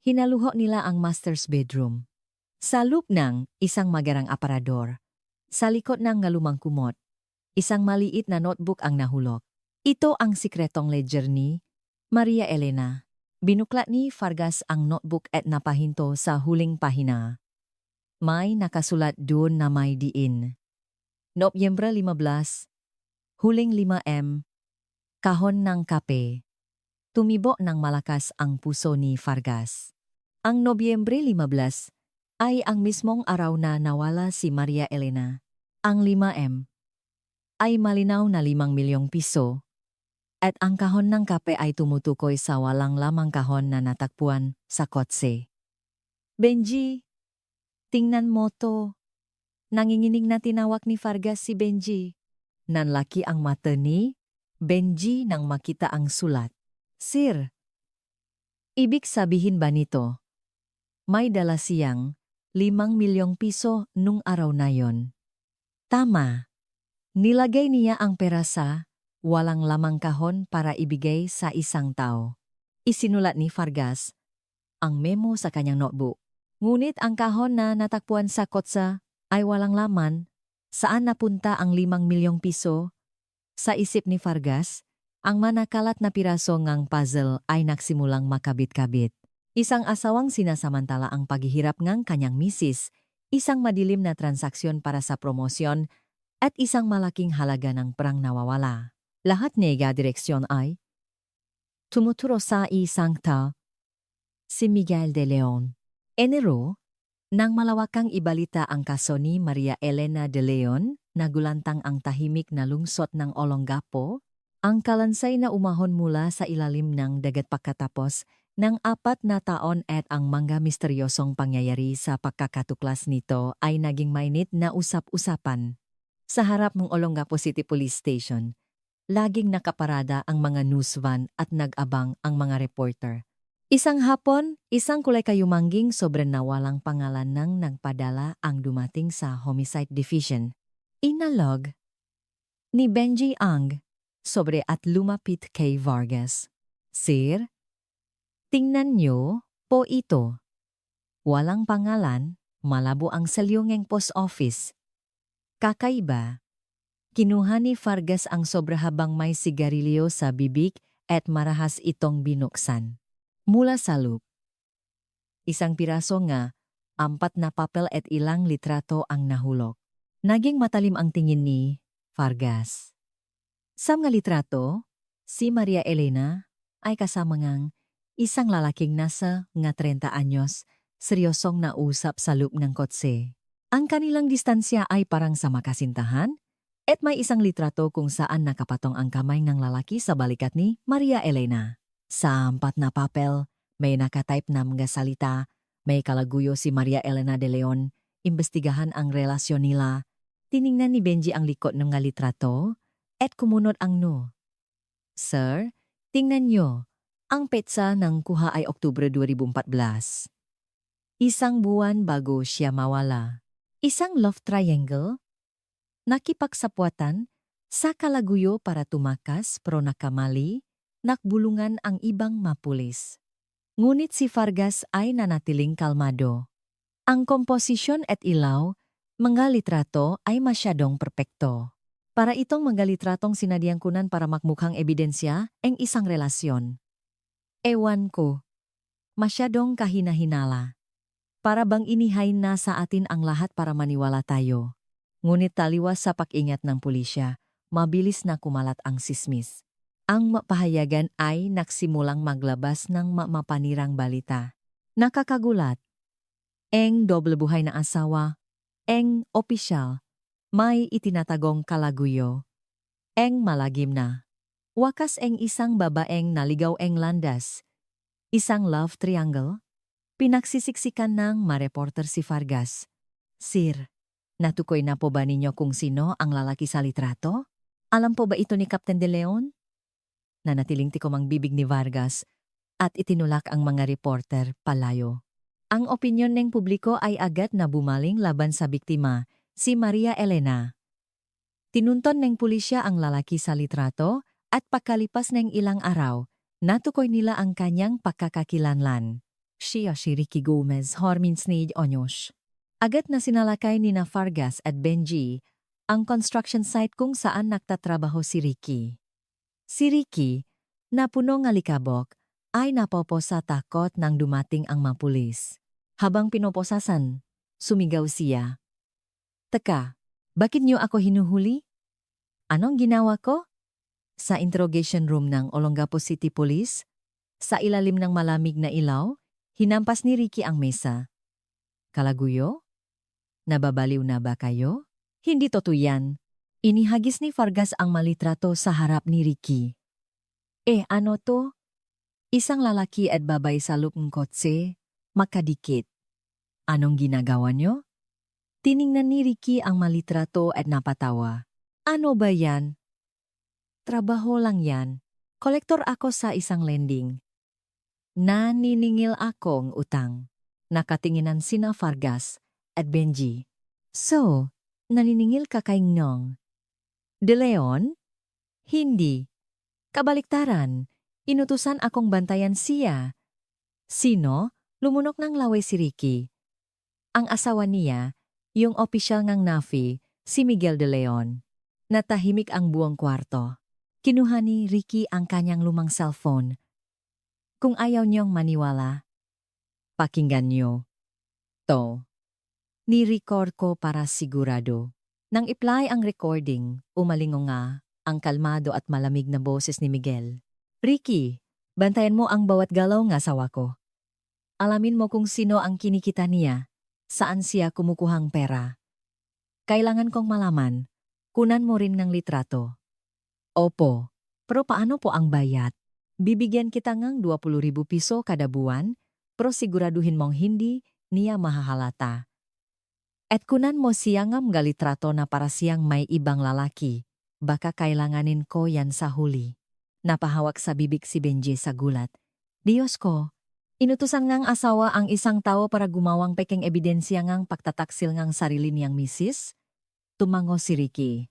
hinaluho nila ang master's bedroom. Sa loob ng isang magarang aparador, sa likod ng ngalumang kumot, isang maliit na notebook ang nahulog. Ito ang sikretong ledger ni Maria Elena. Binuklat ni Vargas ang notebook at napahinto sa huling pahina. May nakasulat doon na may diin. Nobyembre 15, huling 5M, kahon ng kape. Tumibo ng malakas ang puso ni Vargas. Ang Nobyembre 15 ay ang mismong araw na nawala si Maria Elena. Ang 5M ay malinaw na 5 milyong piso. At ang kahon ng kape ay tumutukoy sa walang lamang kahon na natakpuan sa kotse. Benji, tingnan mo to. Nanginginig na tinawag ni Vargas si Benji. Nanlaki ang mata ni Benji nang makita ang sulat. Sir, ibig sabihin ba nito? May dala siyang 5 milyong piso nung araw na yon. Tama. Nilagay niya ang pera sa walang lamang kahon para ibigay sa isang tao. Isinulat ni Vargas ang memo sa kanyang notebook. Ngunit ang kahon na natakpuan sa kotse ay walang laman. Saan napunta ang 5 milyong piso? Sa isip ni Vargas, ang manakalat na piraso ngang puzzle ay nagsimulang makabit-kabit. Isang asawang sinasamantala ang paghihirap ngang kanyang misis, isang madilim na transaksyon para sa promosyon, at isang malaking halaga ng perang nawawala. Lahat nega direksyon ay tumuturo sa isang tao, si Miguel de Leon. Enero, nang malawakang ibalita ang kaso ni Maria Elena de Leon, nagulantang ang tahimik na lungsod ng Olongapo, ang kalansay na umahon mula sa ilalim ng dagat pagkatapos ng 4 na taon at ang mga misteryosong pangyayari sa pagkakatuklas nito ay naging mainit na usap-usapan. Sa harap ng Olongapo City Police Station, laging nakaparada ang mga news van at nag-abang ang mga reporter. Isang hapon, isang kulay kayumangging sobrang nawalang pangalan nang nagpadala ang dumating sa Homicide Division. Inalog ni Benji Ang sobre at lumapit kay Vargas. Sir, tingnan niyo po ito. Walang pangalan, malabo ang salyungeng post office. Kakaiba. Kinuha ni Vargas ang sobra habang may sigarilyo sa bibig at marahas itong binuksan. Mula sa loob. Isang piraso nga, 4 na papel at ilang litrato ang nahulog. Naging matalim ang tingin ni Vargas. Sa mga litrato, si Maria Elena ay kasama ngang isang lalaking nasa nga 30 anyos, seryosong nausap sa loob ng kotse. Ang kanilang distansya ay parang sa makasintahan, at may isang litrato kung saan nakapatong ang kamay ng lalaki sa balikat ni Maria Elena. Sa ampat na papel, may nakatype na mga salita, may kalaguyo si Maria Elena de Leon, imbestigahan ang relasyon nila, tiningnan ni Benji ang likod ng mga litrato, at kumunot ang no. Sir, tingnan nyo, ang petsa ng kuha ay Oktubre 2014. Isang buwan bago siya mawala. Isang love triangle? Nakipagsapwatan sa kalaguyo para tumakas pero nakamali, nakbulungan ang ibang mapulis. Ngunit si Vargas ay nanatiling kalmado. Ang komposisyon at ilaw, mga litrato ay masyadong perpekto. Para itong mga litratong sinadiyang kunan para makmukhang ebidensya ang isang relasyon. Ewan ko. Masyadong kahina-hinala. Para bang inihain na sa atin ang lahat para maniwala tayo. Ngunit taliwas sa pag-ingat ng pulisya, mabilis na kumalat ang sismis. Ang mapahayagan ay nagsimulang maglabas ng mapanirang balita. Nakakagulat. Eng doble buhay na asawa. Eng opisyal. May itinatagong kalaguyo. Eng malagim na. Wakas eng isang babaeng naligaw eng landas. Isang love triangle. Pinagsisiksikan ng ma-reporter si Vargas. Sir, natukoy na po ba ninyo kung sino ang lalaki sa litrato? Alam po ba ito ni Captain De Leon? Nanatiling tikom ang bibig ni Vargas at itinulak ang mga reporter palayo. Ang opinyon ng publiko ay agad na bumaling laban sa biktima, si Maria Elena. Tinunton ng pulisya ang lalaki sa litrato at pagkalipas ng ilang araw, natukoy nila ang kanyang pagkakakilanlan. Siya si Ricky Gomez, 26 anyos. Agad na sinalakay ni na Vargas at Benji ang construction site kung saan nagtatrabaho si Ricky. Si Ricky, na punong alikabok, ay napopo sa takot nang dumating ang mga pulis. Habang pinoposasan, sumigaw siya. Teka, bakit niyo ako hinuhuli? Anong ginawa ko? Sa interrogation room ng Olongapo City Police, sa ilalim ng malamig na ilaw, hinampas ni Ricky ang mesa. Kalaguyo? Nababaliw na ba kayo? Hindi totoo yan. Inihagis ni Vargas ang malitrato sa harap ni Ricky. Ano to? Isang lalaki at babay sa loob ng kotse, makadikit. Anong ginagawa nyo? Tiningnan ni Ricky ang malitrato at napatawa. Ano ba yan? Trabaho lang yan. Kolektor ako sa isang lending. Naniningil akong utang. Nakatinginan sina Vargas at Benji. So, naniningil ka kay Nong. De Leon? Hindi. Kabaliktaran, inutusan akong bantayan siya. Sino? Lumunok ng laway si Ricky. Ang asawa niya, yung opisyal ngang NAFI, si Miguel De Leon. Natahimik ang buong kwarto. Kinuha ni Ricky ang kanyang lumang cellphone. Kung ayaw niyong maniwala, pakinggan niyo. To. Ni-record ko para sigurado. Nang i-play ang recording, umalingo nga ang kalmado at malamig na boses ni Miguel. Ricky, bantayan mo ang bawat galaw ng asawa ko. Alamin mo kung sino ang kinikita niya, saan siya kumukuhang pera. Kailangan kong malaman, kunan mo rin ng litrato. Opo, pero paano po ang bayad? Bibigyan kita ng 20,000 piso kada buwan, pero siguraduhin mong hindi niya mahahalata. At kunan mo siyang mga litrato na para siyang may ibang lalaki, baka kailanganin ko yan sa huli. Napahawak sa bibig si Benji sa gulat. Diyos ko, inutusan ngang asawa ang isang tao para gumawang peking ebidensya ngang pagtataksil ngang sarili niyang misis? Tumango si Ricky.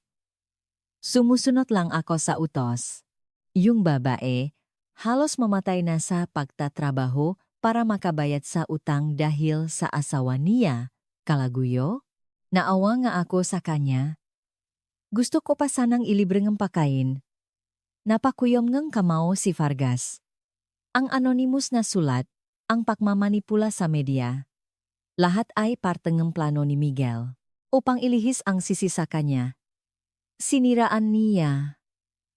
Sumusunod lang ako sa utos. Yung babae, halos mamatay na sa pagtatrabaho para makabayad sa utang dahil sa asawa niya. Kalaguyo? Naawa nga ako sa kanya. Gusto ko pa sanang ilibre ng pakain. Napakuyom ng kamao si Vargas. Ang anonymous na sulat, ang pagmamanipula sa media. Lahat ay parte ng plano ni Miguel upang ilihis ang sisi sa kanya. Siniraan niya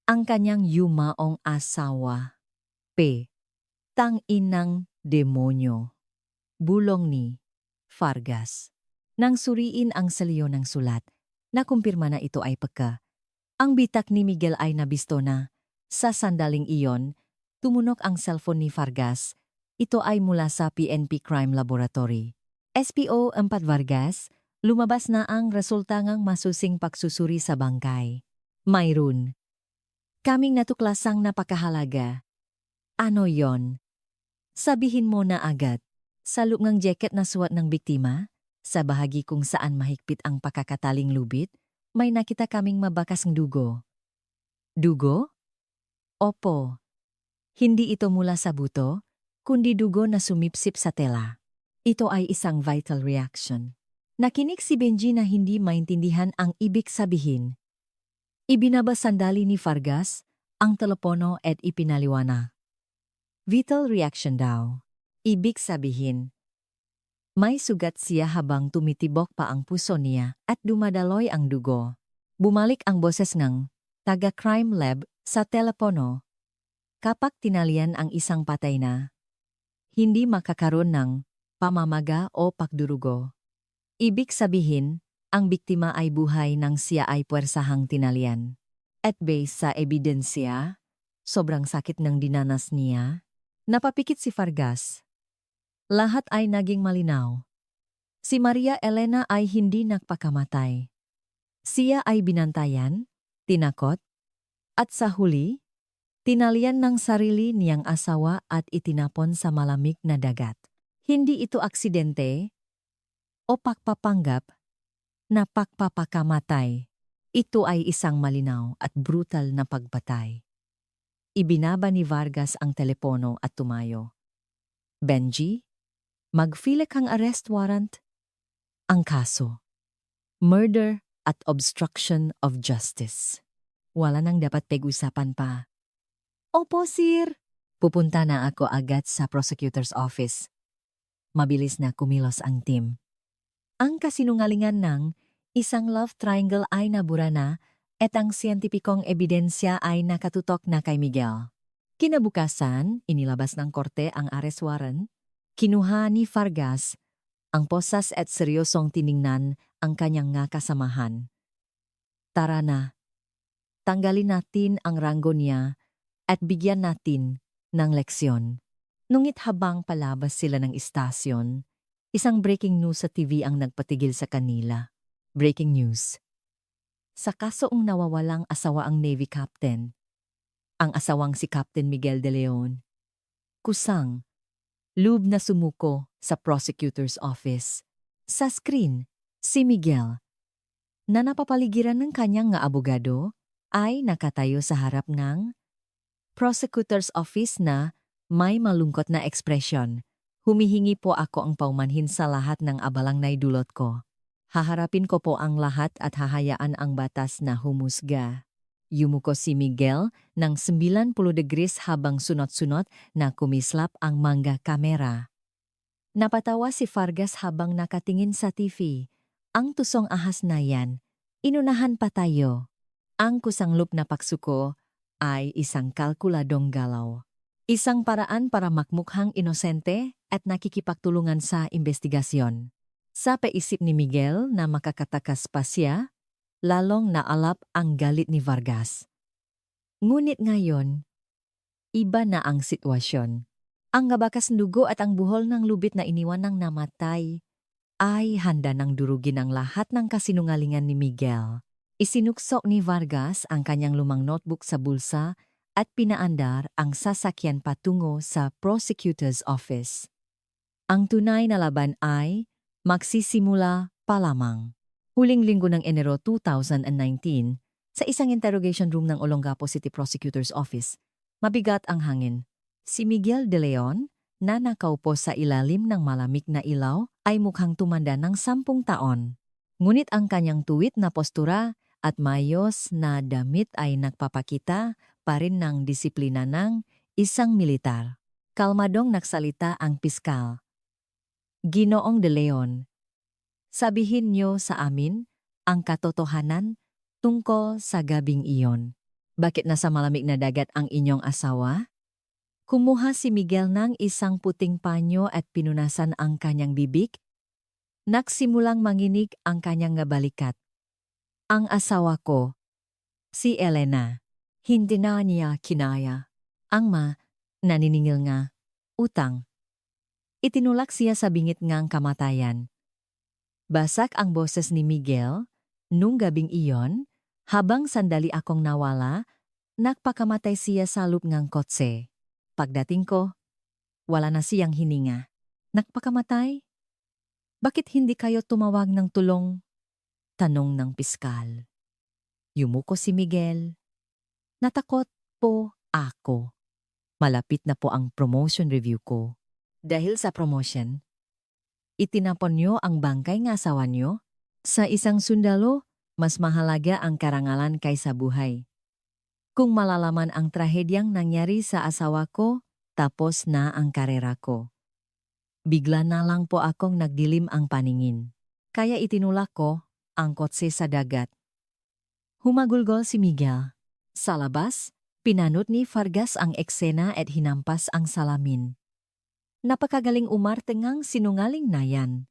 ang kanyang yumaong asawa. Tang inang demonyo. Bulong ni Vargas. Nang suriin ang salyo ng sulat, nakumpirma na ito ay peka. Ang bitak ni Miguel ay nabisto na. Sa sandaling iyon, tumunok ang cellphone ni Vargas. Ito ay mula sa PNP Crime Laboratory. SPO 4 Vargas, lumabas na ang resulta ng masusing pagsusuri sa bangkay. Mayroon kaming natuklasang napakahalaga. Ano yon? Sabihin mo na agad. Sa loob ng jacket na suot ng biktima, sa bahagi kung saan mahigpit ang pakakataling lubid, may nakita kaming mabakasng dugo. Dugo? Opo. Hindi ito mula sa buto, kundi dugo na sumipsip sa tela. Ito ay isang vital reaction. Nakinig si Benji na hindi maintindihan ang ibig sabihin. Ibinaba sandali ni Vargas ang telepono at ipinaliwana. Vital reaction daw. Ibig sabihin, may sugat siya habang tumitibok pa ang puso niya at dumadaloy ang dugo. Bumalik ang boses ng taga-crime lab sa telepono. Kapag tinalian ang isang patay na, hindi makakaroon ng pamamaga o pagdurugo. Ibig sabihin, ang biktima ay buhay nang siya ay puwersahang tinalian. At base sa ebidensya, sobrang sakit ng dinanas niya. Napapikit si Vargas. Lahat ay naging malinaw. Si Maria Elena ay hindi nagpakamatay. Siya ay binantayan, tinakot, at sa huli, tinalian ng sarili niyang asawa at itinapon sa malamig na dagat. Hindi ito aksidente o pagpapanggap na pagpapakamatay. Ito ay isang malinaw at brutal na pagbatay. Ibinaba ni Vargas ang telepono at tumayo. Benji, mag-file kang arrest warrant. Ang kaso, murder at obstruction of justice. Wala nang dapat pag-usapan pa. Opo, sir. Pupunta na ako agad sa prosecutor's office. Mabilis na kumilos ang team. Ang kasinungalingan ng isang love triangle ay nabura na at ang siyentipikong ebidensya ay nakatutok na kay Miguel. Kinabukasan, inilabas ng korte ang arrest warrant. Kinuha ni Vargas ang posas at seryosong tiningnan ang kanyang nga kasamahan. Tara na, tanggalin natin ang ranggo niya at bigyan natin ng leksyon. Nungit habang palabas sila ng istasyon, isang breaking news sa TV ang nagpatigil sa kanila. Breaking news. Sa kasoong nawawalang asawa ang Navy Captain, ang asawang si Captain Miguel de Leon, kusang, lub na sumuko sa prosecutor's office. Sa screen, si Miguel, na napapaligiran ng kanyang nga abogado, ay nakatayo sa harap ng prosecutor's office na may malungkot na ekspresyon. Humihingi po ako ang paumanhin sa lahat ng abalang naidulot ko. Haharapin ko po ang lahat at hahayaan ang batas na humusga. Yumuko si Miguel ng 90 degrees habang sunot-sunot na kumislap ang mangga kamera. Napatawa si Vargas habang nakatingin sa TV. Ang tusong ahas na yan, inunahan pa tayo. Ang kusanglup na paksuko ay isang kalkuladong galaw. Isang paraan para makmukhang inosente at nakikipagtulungan sa investigasyon. Sa paisip ni Miguel na makakatakas pa siya, lalong naalap ang galit ni Vargas. Ngunit ngayon, iba na ang sitwasyon. Ang gabakas dugo at ang buhol ng lubid na iniwan ng namatay ay handa ng durugin ang lahat ng kasinungalingan ni Miguel. Isinuksok ni Vargas ang kanyang lumang notebook sa bulsa at pinaandar ang sasakyan patungo sa prosecutor's office. Ang tunay na laban ay magsisimula pa lamang. Huling linggo ng Enero 2019, sa isang interrogation room ng Olongapo City Prosecutor's Office, mabigat ang hangin. Si Miguel de Leon, na nakaupo sa ilalim ng malamig na ilaw, ay mukhang tumanda ng 10 taon. Ngunit ang kanyang tuwid na postura at mayos na damit ay nagpapakita pa rin ng disiplina ng isang militar. Kalmadong nagsalita ang piskal. Ginoong de Leon, sabihin niyo sa amin ang katotohanan tungkol sa gabing iyon. Bakit nasa malamig na dagat ang inyong asawa? Kumuha si Miguel ng isang puting panyo at pinunasan ang kanyang bibig. Nagsimulang manginig ang kanyang nga balikat. Ang asawa ko, si Elena, hindi na niya kinaya. Ang naniningil nga, utang. Itinulak siya sa bingit ngang kamatayan. Basak ang boses ni Miguel, nung gabing iyon, habang sandali akong nawala, nagpakamatay siya sa loob ngang kotse. Pagdating ko, wala na siyang hininga. Nagpakamatay? Bakit hindi kayo tumawag ng tulong? Tanong ng piskal. Yumuko si Miguel. Natakot po ako. Malapit na po ang promotion review ko. Dahil sa promotion, itinapon niyo ang bangkay ng asawa niyo? Sa isang sundalo, mas mahalaga ang karangalan kaysa buhay. Kung malalaman ang trahedyang nangyari sa asawa ko, tapos na ang karera ko. Bigla na lang po akong nagdilim ang paningin. Kaya itinulak ko ang kotse sa dagat. Humagulgol si Miguel. Sa labas, pinanot ni Vargas ang eksena at hinampas ang salamin. Napakagaling umarte ngang sinungaling na yan.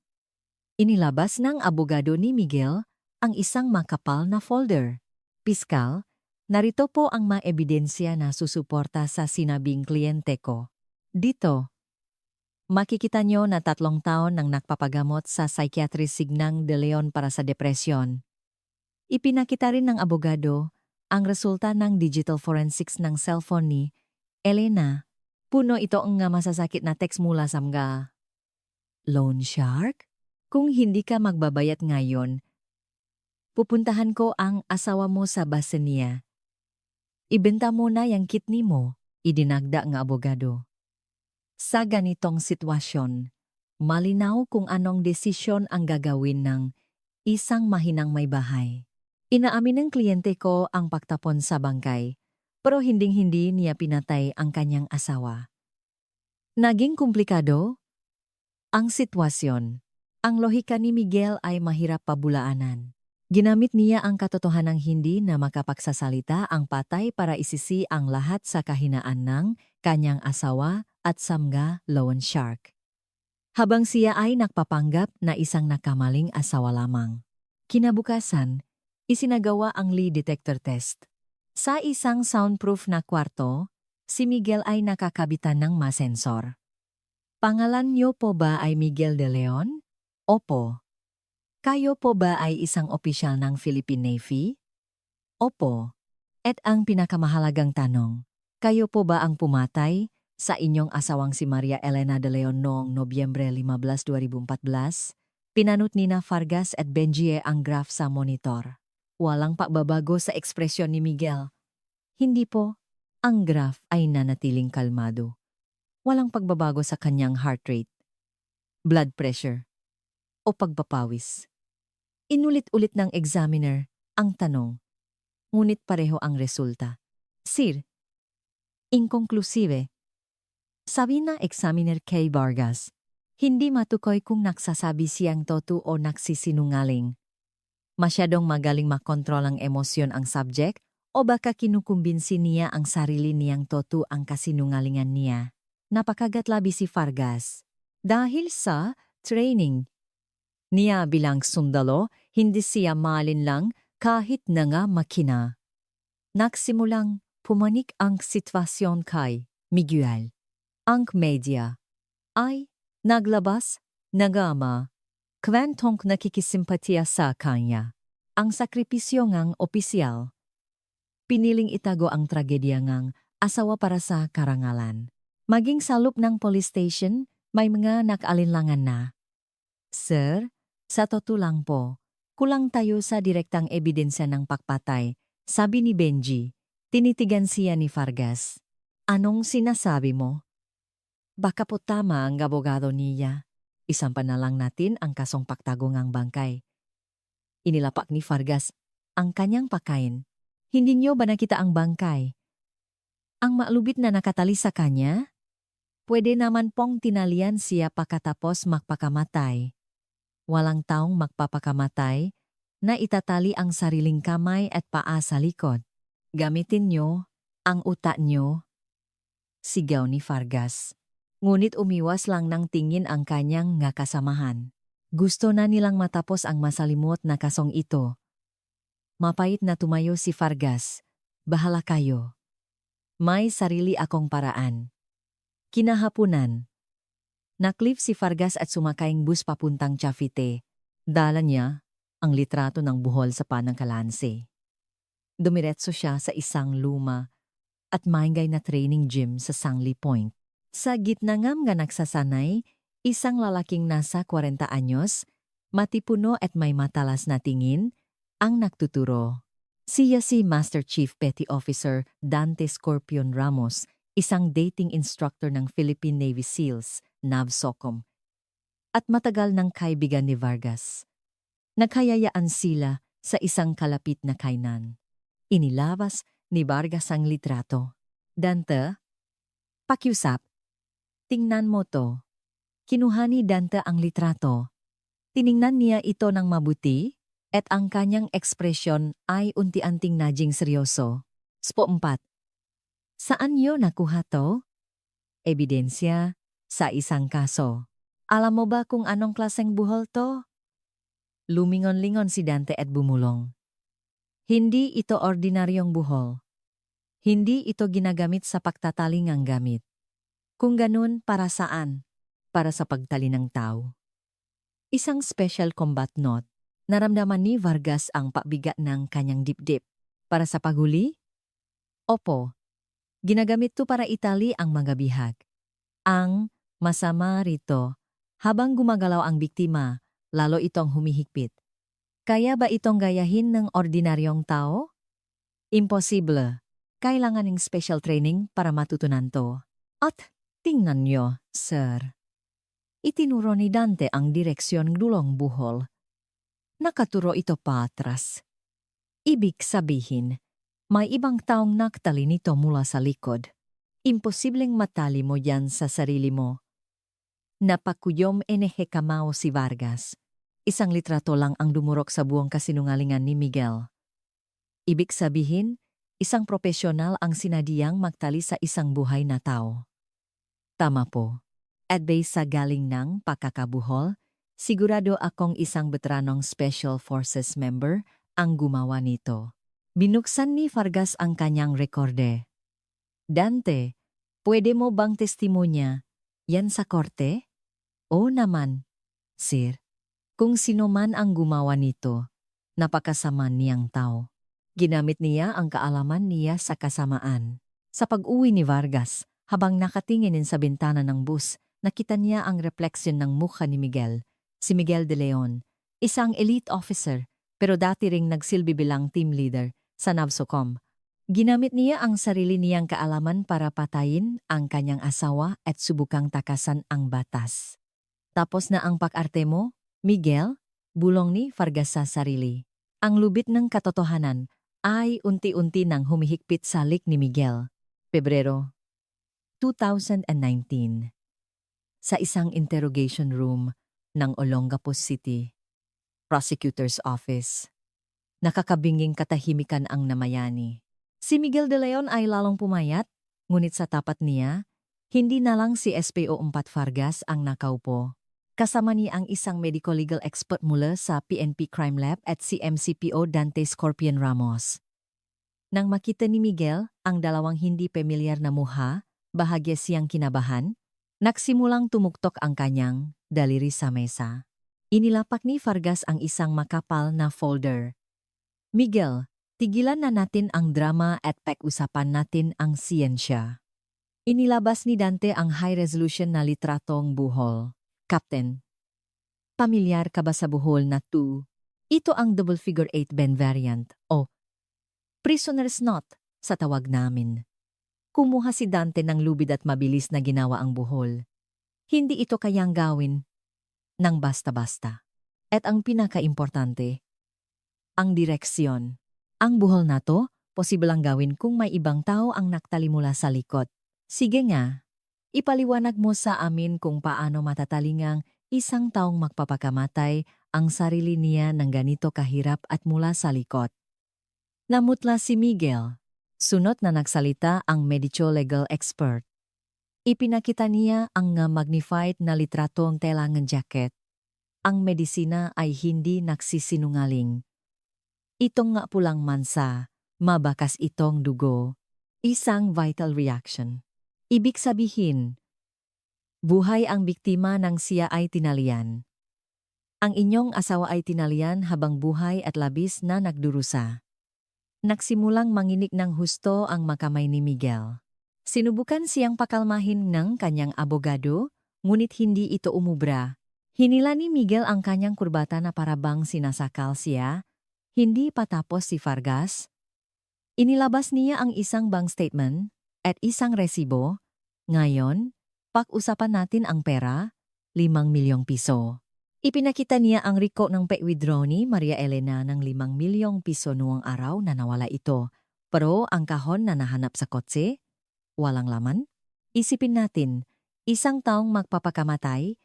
Inilabas ng abogado ni Miguel ang isang makapal na folder. Piskal, narito po ang mga ebidensya na susuporta sa sinabing kliyente ko. Dito, makikita nyo na 3 taon nang nagpapagamot sa psychiatrist Signang de Leon para sa depresyon. Ipinakita rin ng abogado ang resulta ng digital forensics ng cellphone ni Elena. Puno ito ang nga masasakit na text mula sa mga loan shark. Kung hindi ka magbabayat ngayon, pupuntahan ko ang asawa mo sa base niya. Ibenta mo na yung kidney mo, idinagda ng abogado. Sa ganitong sitwasyon, malinaw kung anong desisyon ang gagawin ng isang mahinang may bahay. Inaamin ng kliyente ko ang pagtapon sa bangkay, pero hinding-hindi niya pinatay ang kanyang asawa. Naging komplikado ang sitwasyon. Ang lohika ni Miguel ay mahirap pabulaanan. Ginamit niya ang katotohanang hindi na makapagsasalita ang patay para isisi ang lahat sa kahinaan ng kanyang asawa at samga loan shark. Habang siya ay nagpapanggap na isang nakamaling asawa lamang. Kinabukasan, isinagawa ang lie detector test. Sa isang soundproof na kwarto, si Miguel ay nakakabitan ng masensor. Pangalan niyo po ba ay Miguel de Leon? Opo. Kayo po ba ay isang opisyal ng Philippine Navy? Opo. At ang pinakamahalagang tanong, kayo po ba ang pumatay sa inyong asawang si Maria Elena de Leon noong Nobyembre 15, 2014? Pinanot ni na Vargas at Benjie ang graph sa monitor. Walang pagbabago sa ekspresyon ni Miguel. Hindi po. Ang graph ay nanatiling kalmado. Walang pagbabago sa kanyang heart rate, blood pressure, o pagpapawis. Inulit-ulit ng examiner ang tanong, ngunit pareho ang resulta. Sir, inconclusive. Sabi na examiner K. Vargas, hindi matukoy kung nagsasabi siyang totoo o nagsisinungaling. Masyadong magaling makontrol ang emosyon ang subject o baka kinukumbinsi niya ang sarili niyang totoo ang kasinungalingan niya. Napakagatlabi si Vargas. Dahil sa training niya bilang sundalo, hindi siya maalinlang kahit na nga makina. Nagsimulang pumanik ang sitwasyon kay Miguel. Ang media ay naglabas, nagama, kwentong nakikisimpatiya sa kanya. Ang sakripisyo ngang opisyal. Piniling itago ang tragedya ngang asawa para sa karangalan. Maging sa loob ng police station, may mga nakaalinlangan na. Sir, sa totoo lang po, kulang tayo sa direktang ebidensya ng pagpatay, sabi ni Benji. Tinitigan siya ni Vargas. Anong sinasabi mo? Baka po tama ang abogado niya. Isampan na lang natin ang kasong pagtago ngang bangkay. Inilapak ni Vargas ang kanyang pakain. Hindi niyo ba nakita ang bangkay? Ang maalubit na nakatali sa kanya? Pwede naman pong tinalian siya pagkatapos magpakamatay. Walang taong magpapakamatay na itatali ang sariling kamay at paa sa likod. Gamitin niyo ang utak niyo. Sigaw ni Vargas. Ngunit umiwas lang ng tingin ang kanyang nga kasamahan. Gusto na nilang matapos ang masalimot na kasong ito. Mapait na tumayo si Vargas. Bahala kayo. May sarili akong paraan. Kinahapunan. Naklip si Vargas at sumakayng bus papuntang Cavite. Dala niya ang litrato ng buhol sa panangkalanse. Dumiretso siya sa isang luma at maingay na training gym sa Sangley Point. Sa gitna ngam nga nagsasanay, isang lalaking nasa 40 anyos, matipuno at may matalas na tingin, ang nagtuturo. Siya si Master Chief Petty Officer Dante Scorpion Ramos, isang dating instructor ng Philippine Navy SEALs, NAVSOCOM, at matagal ng kaibigan ni Vargas. Nagkayayaan sila sa isang kalapit na kainan. Inilabas ni Vargas ang litrato. Dante, pakiusap. Tingnan mo to. Kinuha ni Dante ang litrato. Tiningnan niya ito ng mabuti at ang kanyang ekspresyon ay unti-unting naging seryoso. Spo 4. Saan niyo nakuha to? Ebidensya sa isang kaso. Alam mo ba kung anong klaseng buhol to? Lumingon-lingon si Dante at bumulong. Hindi ito ordinaryong buhol. Hindi ito ginagamit sa pagtatalingang gamit. Kung ganun, para saan? Para sa pagtali ng tao. Isang special combat note. Naramdaman ni Vargas ang pabigat ng kanyang dibdib. Para sa paghuli? Opo. Ginagamit to para itali ang mga bihag. Ang masama rito, habang gumagalaw ang biktima, lalo itong humihigpit. Kaya ba itong gayahin ng ordinaryong tao? Imposible. Kailangan ng special training para matutunan to. At tingnan nyo, sir. Itinuro ni Dante ang direksyon dulong buhol. Nakaturo ito patras. Ibig sabihin, may ibang taong naktali nito mula sa likod. Imposibleng matali mo yan sa sarili mo. Napakuyom enehekamao si Vargas. Isang litrato lang ang dumurok sa buong kasinungalingan ni Miguel. Ibig sabihin, isang profesional ang sinadiyang magtali sa isang buhay na tao. Tama po. At base sa galing ng pakakabuhol, sigurado akong isang veteranong Special Forces member ang gumawa nito. Binuksan ni Vargas ang kanyang rekorde. Dante, pwede mo bang testimonya yan sa korte? Oo naman, sir. Kung sino man ang gumawa nito, napakasama niyang tao. Ginamit niya ang kaalaman niya sa kasamaan. Sa pag-uwi ni Vargas, habang nakatingin sa bintana ng bus, nakita niya ang refleksyon ng mukha ni Miguel, si Miguel de Leon, isang elite officer pero dati ring nagsilbi bilang team leader sa NAVSOCOM. Ginamit niya ang sarili niyang kaalaman para patayin ang kanyang asawa at subukang takasan ang batas. Tapos na ang pag-arte mo, Miguel, bulong ni Vargas sa sarili. Ang lubid ng katotohanan ay unti-unti nang humihigpit sa lik ni Miguel. Pebrero 2019. Sa isang interrogation room ng Olongapo City, Prosecutor's Office, nakakabinging katahimikan ang namayani. Si Miguel de Leon ay lalong pumayat, ngunit sa tapat niya, hindi na lang si SPO 4 Vargas ang nakaupo. Kasama niya ang isang medico-legal expert mula sa PNP Crime Lab at si MCPO Dante Scorpion Ramos. Nang makita ni Miguel ang dalawang hindi pamilyar na mukha, bahagya siyang kinabahan, nagsimulang tumuktok ang kanyang daliri sa mesa. Inilapak ni Vargas ang isang makapal na folder. Miguel, tigilan na natin ang drama at pag-usapan natin ang siyensya. Inilabas ni Dante ang high-resolution na litratong buhol. Captain, pamilyar ka ba sa buhol na 2? Ito ang double figure 8 bend variant o prisoner's knot sa tawag namin. Kumuha si Dante ng lubid at mabilis na ginawa ang buhol. Hindi ito kayang gawin ng basta-basta. At ang pinaka-importante, ang direksyon. Ang buhol na to, posibleng gawin kung may ibang tao ang naktali mula sa likod. Sige nga, ipaliwanag mo sa amin kung paano matatalingang isang taong magpapakamatay ang sarili niya ng ganito kahirap at mula sa likod. Namutla si Miguel. Sunod na nagsalita ang medico-legal expert. Ipinakita niya ang magnified na litratong tela ng jacket. ang medisina ay hindi nagsisinungaling. Itong nga pulang mansa, mabakas itong dugo. Isang vital reaction. Ibig sabihin, buhay ang biktima nang siya ay tinalian. Ang inyong asawa ay tinalian habang buhay at labis na nagdurusa. Nagsimulang manginig ng husto ang makamay ni Miguel. Sinubukan siyang pakalmahin ng kanyang abogado, ngunit hindi ito umubra. Hinila ni Miguel ang kanyang kurbata na parabang sinasakal siya. Hindi patapos si Vargas. Inilabas niya ang isang bank statement at isang resibo. Ngayon, pag-usapan natin ang pera, 5 milyong piso. Ipinakita niya ang reko ng pay-withdraw ni Maria Elena ng 5 milyong piso noong araw na nawala ito. Pero ang kahon na nahanap sa kotse, walang laman. Isipin natin, isang taong magpapakamatay,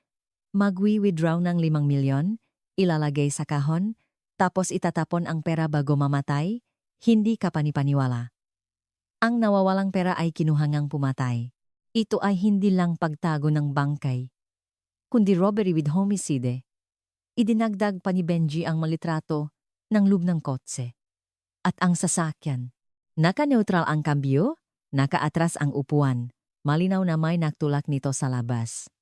magwi-withdraw ng 5 milyon, ilalagay sa kahon, tapos itatapon ang pera bago mamatay, hindi ka panipaniwala. Ang nawawalang pera ay kinuhangang pumatay. Ito ay hindi lang pagtago ng bangkay, kundi robbery with homicide. Idinagdag pa ni Benji ang malitrato ng loob ng kotse. At ang sasakyan. Naka-neutral ang kambyo, naka-atras ang upuan. Malinaw na may nagtulak nito sa labas.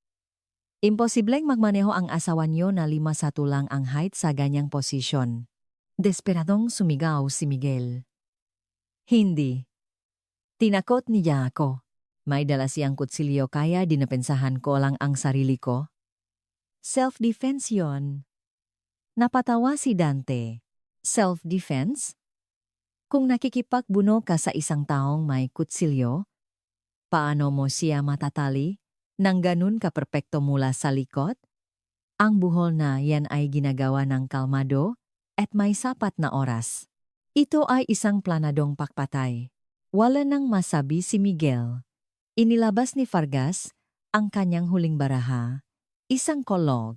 Imposibleng magmaneho ang asawa niyo na 5'1" lang ang height sa ganyang posisyon. Desperadong sumigaw si Miguel. Hindi. Tinakot niya ako. May dala siyang kutsilyo kaya dinapensahan ko lang ang sarili ko. Self-defense yon. Napatawa si Dante. Self-defense? Kung nakikipagbuno ka sa isang taong may kutsilyo, paano mo siya matatali? Nang ganun ka perpekto mula sa likod? Ang buhol na yan ay ginagawa ng kalmado at may sapat na oras. Ito ay isang planadong pakpatay. Wala nang masabi si Miguel. Inilabas ni Vargas ang kanyang huling baraha, isang kolog.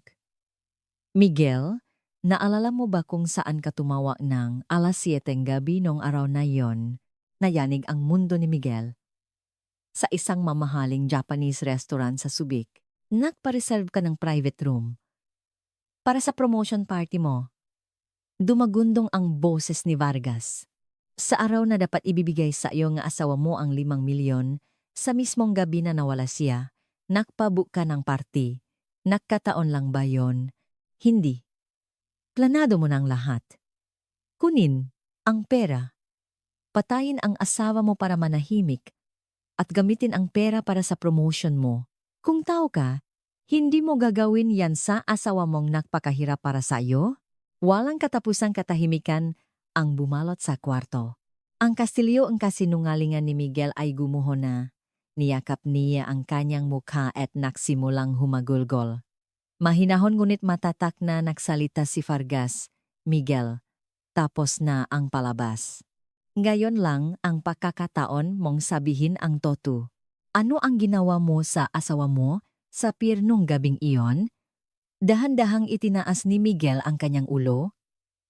Miguel, naalala mo ba kung saan ka tumawa ng 7:00 gabi noong araw na yon? Nayanig ang mundo ni Miguel. Sa isang mamahaling Japanese restaurant sa Subic, nagpa-reserve ka ng private room. Para sa promotion party mo, dumagundong ang boses ni Vargas. Sa araw na dapat ibibigay sa iyo nga asawa mo ang 5 milyon, sa mismong gabi na nawala siya, nakpabook ka ng party. Nagkataon lang ba yon? Hindi. Planado mo ng lahat. Kunin ang pera. Patayin ang asawa mo para manahimik at gamitin ang pera para sa promotion mo. Kung tao ka, hindi mo gagawin yan sa asawa mong nagpakahirap para sa iyo? Walang katapusang katahimikan ang bumalot sa kwarto. Ang kastilyo ang kasinungalingan ni Miguel ay gumuho na. Niyakap niya ang kanyang mukha at nagsimulang humagulgol. Mahinahon ngunit matatak na nagsalita si Vargas, Miguel, tapos na ang palabas. Ngayon lang ang pagkakataon mong sabihin ang totoo. Ano ang ginawa mo sa asawa mo sa pier nung gabing iyon? Dahan-dahang itinaas ni Miguel ang kanyang ulo.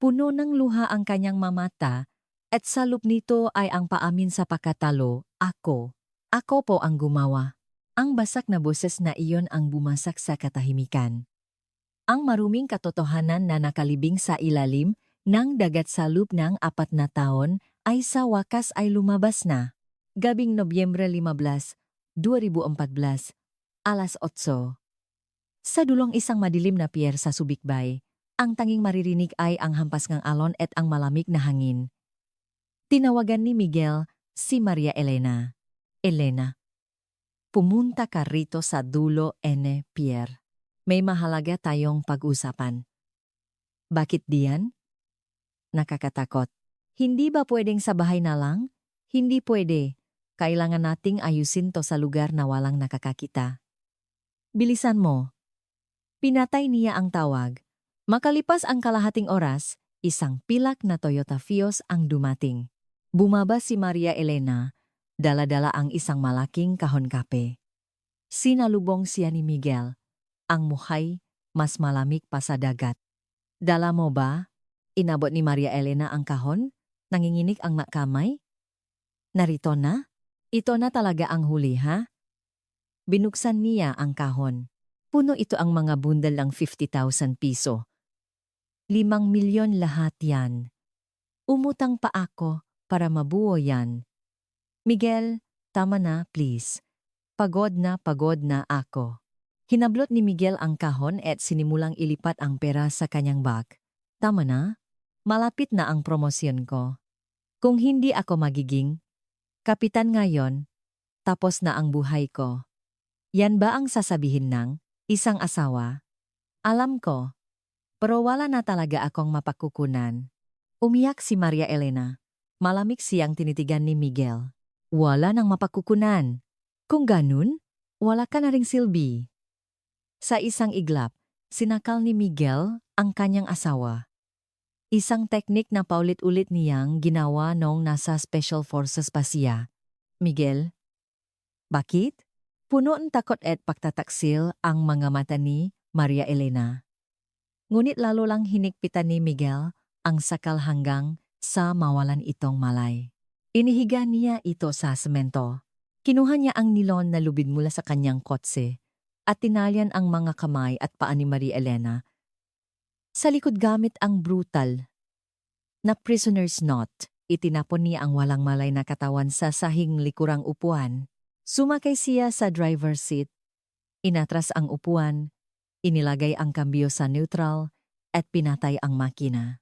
Puno ng luha ang kanyang mamata at sa loob nito ay ang paamin sa pagkatalo, Ako po ang gumawa. Ang basak na boses na iyon ang bumasak sa katahimikan. Ang maruming katotohanan na nakalibing sa ilalim ng dagat sa loob ng 4 na taon ay sa wakas ay lumabas na. Gabing Nobyembre 15, 2014, 8:00. Sa dulong isang madilim na pier sa Subic Bay, ang tanging maririnig ay ang hampas ng alon at ang malamig na hangin. Tinawagan ni Miguel si Maria Elena. Elena, pumunta ka rito sa dulo N. Pier. May mahalaga tayong pag-usapan. Bakit diyan? Nakakatakot. Hindi ba pwedeng sa bahay na lang? Hindi pwede. Kailangan nating ayusin to sa lugar na walang nakakakita. Bilisan mo. Pinatay niya ang tawag. Makalipas ang kalahating oras, isang pilak na Toyota Vios ang dumating. Bumaba si Maria Elena, dala-dala ang isang malaking kahon kape. Sinalubong siya ni Miguel. Ang mukhay mas malamig pa sa dagat. Dala mo ba? Inabot ni Maria Elena ang kahon. Nanginginig ang makamay. Narito na? Ito na talaga ang huli, ha? Binuksan niya ang kahon. Puno ito ang mga bundal ng 50,000 piso. 5 milyon lahat yan. Umutang pa ako para mabuo yan. Miguel, tama na, please. Pagod na ako. Hinablot ni Miguel ang kahon at sinimulang ilipat ang pera sa kanyang bag. Tama na? Malapit na ang promosyon ko. Kung hindi ako magiging kapitan ngayon, tapos na ang buhay ko. Yan ba ang sasabihin ng isang asawa? Alam ko. Pero wala na talaga akong mapakukunan. Umiyak si Maria Elena. Malamig siyang tinitigan ni Miguel. Wala nang mapakukunan. Kung ganun, wala ka na ring silbi. Sa isang iglap, sinakal ni Miguel ang kanyang asawa. Isang teknik na paulit-ulit niyang ginawa noong nasa Special Forces pa siya. Miguel? Bakit? Puno ng takot at pagtataksil ang mga mata ni Maria Elena. Ngunit lalo lang hinigpitan ni Miguel ang sakal hanggang sa mawalan itong malay. Inihiga niya ito sa semento. Kinuha niya ang nilon na lubid mula sa kanyang kotse at tinalyan ang mga kamay at paa ni Maria Elena. Sa likod gamit ang brutal na prisoner's knot, itinapon niya ang walang malay na katawan sa sahing likurang upuan. Sumakay siya sa driver's seat. Inatras ang upuan. Inilagay ang kambyo sa neutral at pinatay ang makina.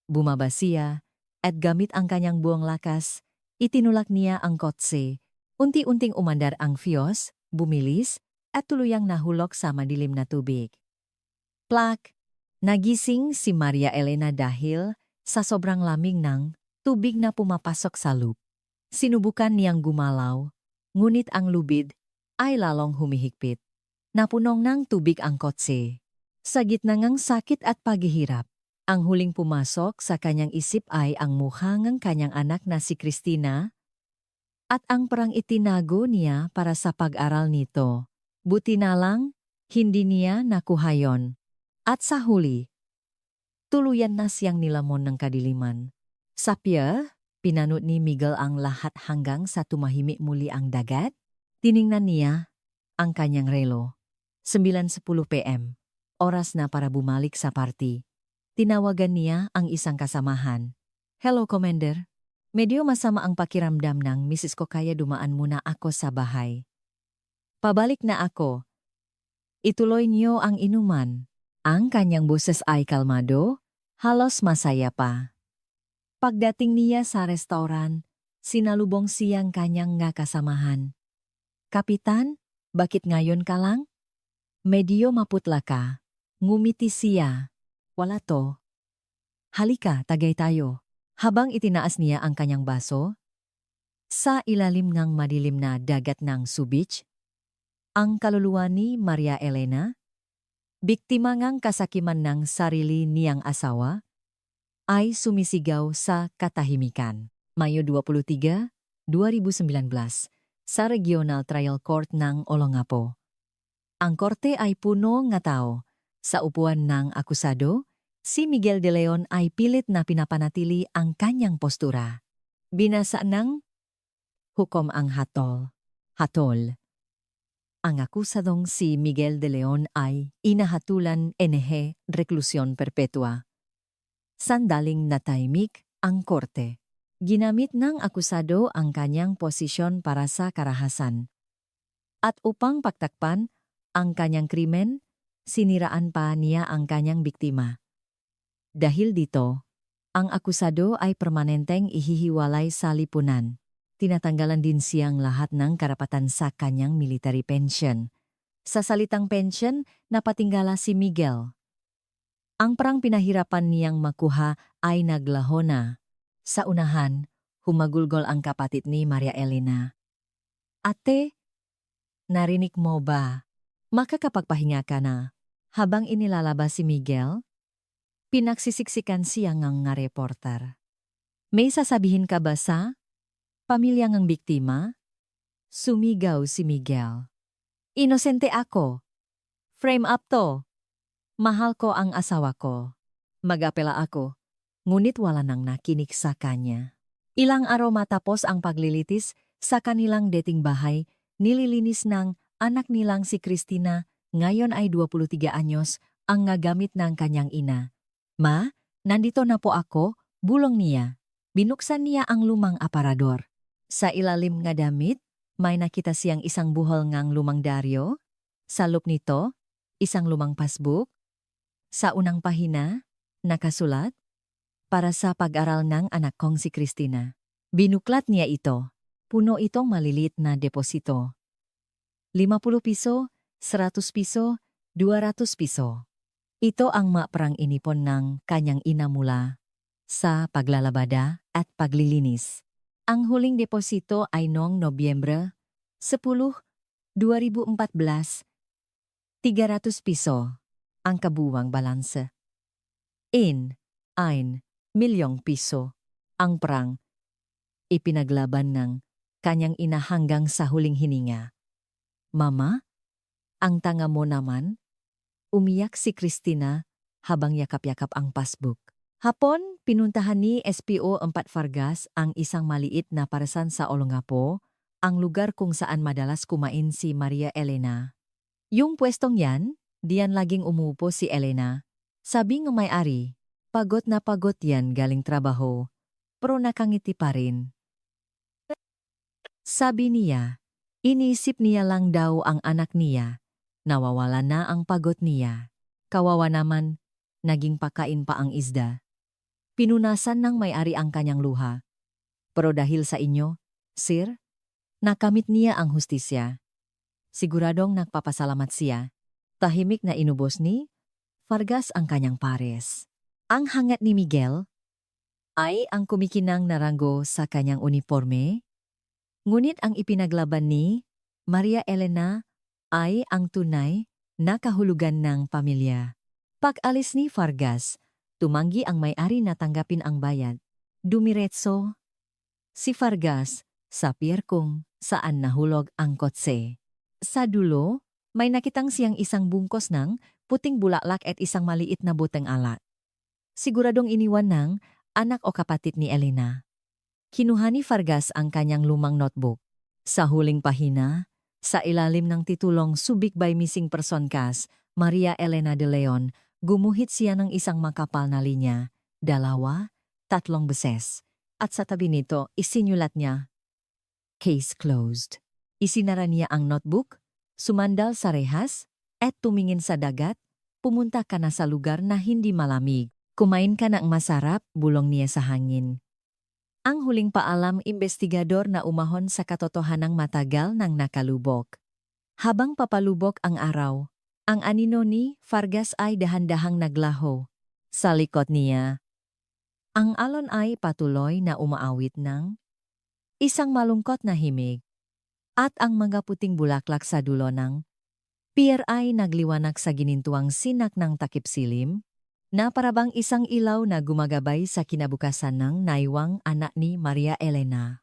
Bumaba siya at gamit ang kanyang buong lakas, itinulak niya ang kotse. Unti-unting umandar ang fiyos, bumilis, at tuluyang nahulog sa madilim na tubig. Plak! Nagising si Maria Elena dahil sa sobrang lamig ng tubig na pumapasok sa loop. Sinubukan niyang gumalaw, ngunit ang lubid ay lalong humihigpit. Napunong ng tubig ang kotse. Sa gitna ng sakit at paghihirap, ang huling pumasok sa kanyang isip ay ang mukha ng kanyang anak na si Cristina at ang perang itinago niya para sa pag-aral nito. Buti na lang, hindi niya nakuha yon. At sa huli, tuluyan na siyang nilamon ng kadiliman. Sa pier, pinanood ni Miguel ang lahat hanggang sa tumahimik muli ang dagat. Tiningnan niya ang kanyang relo. 9:10 p.m. Oras na para bumalik sa party. Tinawagan niya ang isang kasamahan. Hello, Commander. Medyo masama ang pakiramdam ng Mrs. ko kaya dumaan muna ako sa bahay. Pabalik na ako. Ituloy niyo ang inuman. Ang kanyang boses ay kalmado, halos masaya pa. Pagdating niya sa restaurant, sinalubong siyang kanyang nga kasamahan. Kapitan, bakit ngayon ka lang? Medyo maputla ka. Ngumiti siya. Wala to. Halika, tagay tayo. Habang itinaas niya ang kanyang baso, sa ilalim ng madilim na dagat ng Subic, ang kaluluwa ni Maria Elena, biktima ngang kasakiman ng sarili niyang asawa, ay sumisigaw sa katahimikan. Mayo 23, 2019, sa Regional Trial Court ng Olongapo. Ang korte ay puno nga tao. Sa upuan ng akusado, si Miguel de Leon ay pilit na pinapanatili ang kanyang postura. Binasa ng hukom ang hatol. Ang akusadong si Miguel de Leon ay inahatulan reklusyon perpetua. Sandaling natahimik ang korte. Ginamit ng akusado ang kanyang posisyon para sa karahasan. At upang pagtakpan ang kanyang krimen, siniraan pa niya ang kanyang biktima. Dahil dito, ang akusado ay permanenteng ihihiwalay sa lipunan. Tinatanggalan din siyang lahat ng karapatan sa kanyang military pension. Sa salitang pension, napatinggala si Miguel. Ang perang pinahirapan niyang makuha ay naglaho na. Sa unahan, humagulgol ang kapatid ni Maria Elena. Ate, narinig mo ba? Makakapagpahinga ka na. Habang inilalabas si Miguel, pinagsisiksikan siya ng nga reporter. May sasabihin ka ba sa pamilya ng biktima? Sumigaw si Miguel. Inosente ako. Frame up to. Mahal ko ang asawa ko. Mag-apela ako, ngunit wala nang nakinig sa kanya. Ilang araw matapos ang paglilitis sa kanilang dating bahay, nililinis ng anak nilang si Cristina ngayon ay 23 anyos, ang nagamit ng kanyang ina. Ma, nandito na po ako, bulong niya. Binuksan niya ang lumang aparador. Sa ilalim nga damit, may nakita siyang isang buhol ngang lumang dyaryo. Sa loob nito, isang lumang passbook. Sa unang pahina, nakasulat, para sa pag-aral ng anak kong si Christina. Binuklat niya ito. Puno itong maliliit na deposito. 50 piso, 100 piso, 200 piso. Ito ang maprang inipon ng kanyang ina mula sa paglalabada at paglilinis. Ang huling deposito ay noong Nobyembre 10, 2014, 300 piso. Ang kabuwang balanse. 1 milyong piso. Ang prang ipinaglaban ng kanyang ina hanggang sa huling hininga. Mama, ang tanga mo naman? Umiyak si Christina habang yakap-yakap ang passbook. Hapon, pinuntahan ni SPO 4 Fargas ang isang maliit na parasan sa Olongapo, ang lugar kung saan madalas kumain si Maria Elena. Yung pwestong yan, diyan laging umupo si Elena. Sabi ng may-ari, pagod na pagod yan galing trabaho, pero nakangiti pa rin. Sabi niya, inisip niya lang daw ang anak niya. Nawawala na ang pagod niya. Kawawa naman, naging pakain pa ang isda. Pinunasan ng may-ari ang kanyang luha. Pero dahil sa inyo, sir, nakamit niya ang hustisya. Siguradong nagpapasalamat siya. Tahimik na inubos ni Fargas ang kanyang pares. Ang hangat ni Miguel ay ang kumikinang naranggo sa kanyang uniforme. Ngunit ang ipinaglaban ni Maria Elena ay ang tunay na kahulugan ng pamilya. Pag-alis ni Fargas, tumanggi ang may-ari na tanggapin ang bayad. Dumiretso si Fargas sa pier kung saan nahulog ang kotse. Sa dulo, may nakitang siyang isang bungkos ng puting bulaklak at isang maliit na buteng alat. Siguradong iniwan ng anak o kapatid ni Elena. Kinuha ni Fargas ang kanyang lumang notebook. Sa huling pahina, sa ilalim ng titulong Subic by Missing Person Case, Maria Elena de Leon, gumuhit siya ng isang makapal na linya, 2, 3 beses. At sa tabi nito, isinulat niya, Case closed. Isinara niya ang notebook, sumandal sa rehas, at tumingin sa dagat. Pumunta ka na sa lugar na hindi malamig. Kumain ka ng masarap, bulong niya sa hangin. Ang huling paalam investigador na umahon sa katotohanang matagal nang nakalubok. Habang papalubok ang araw, ang anino ni Fargas ay dahan-dahang naglaho. Sa likod niya, ang alon ay patuloy na umaawit ng isang malungkot na himig. At ang mga puting bulaklak sa dulo ng pier ay nagliwanag sa ginintuang sinak ng takip silim, na parabang isang ilaw na gumagabay sa kinabukasan ng naiwang anak ni Maria Elena.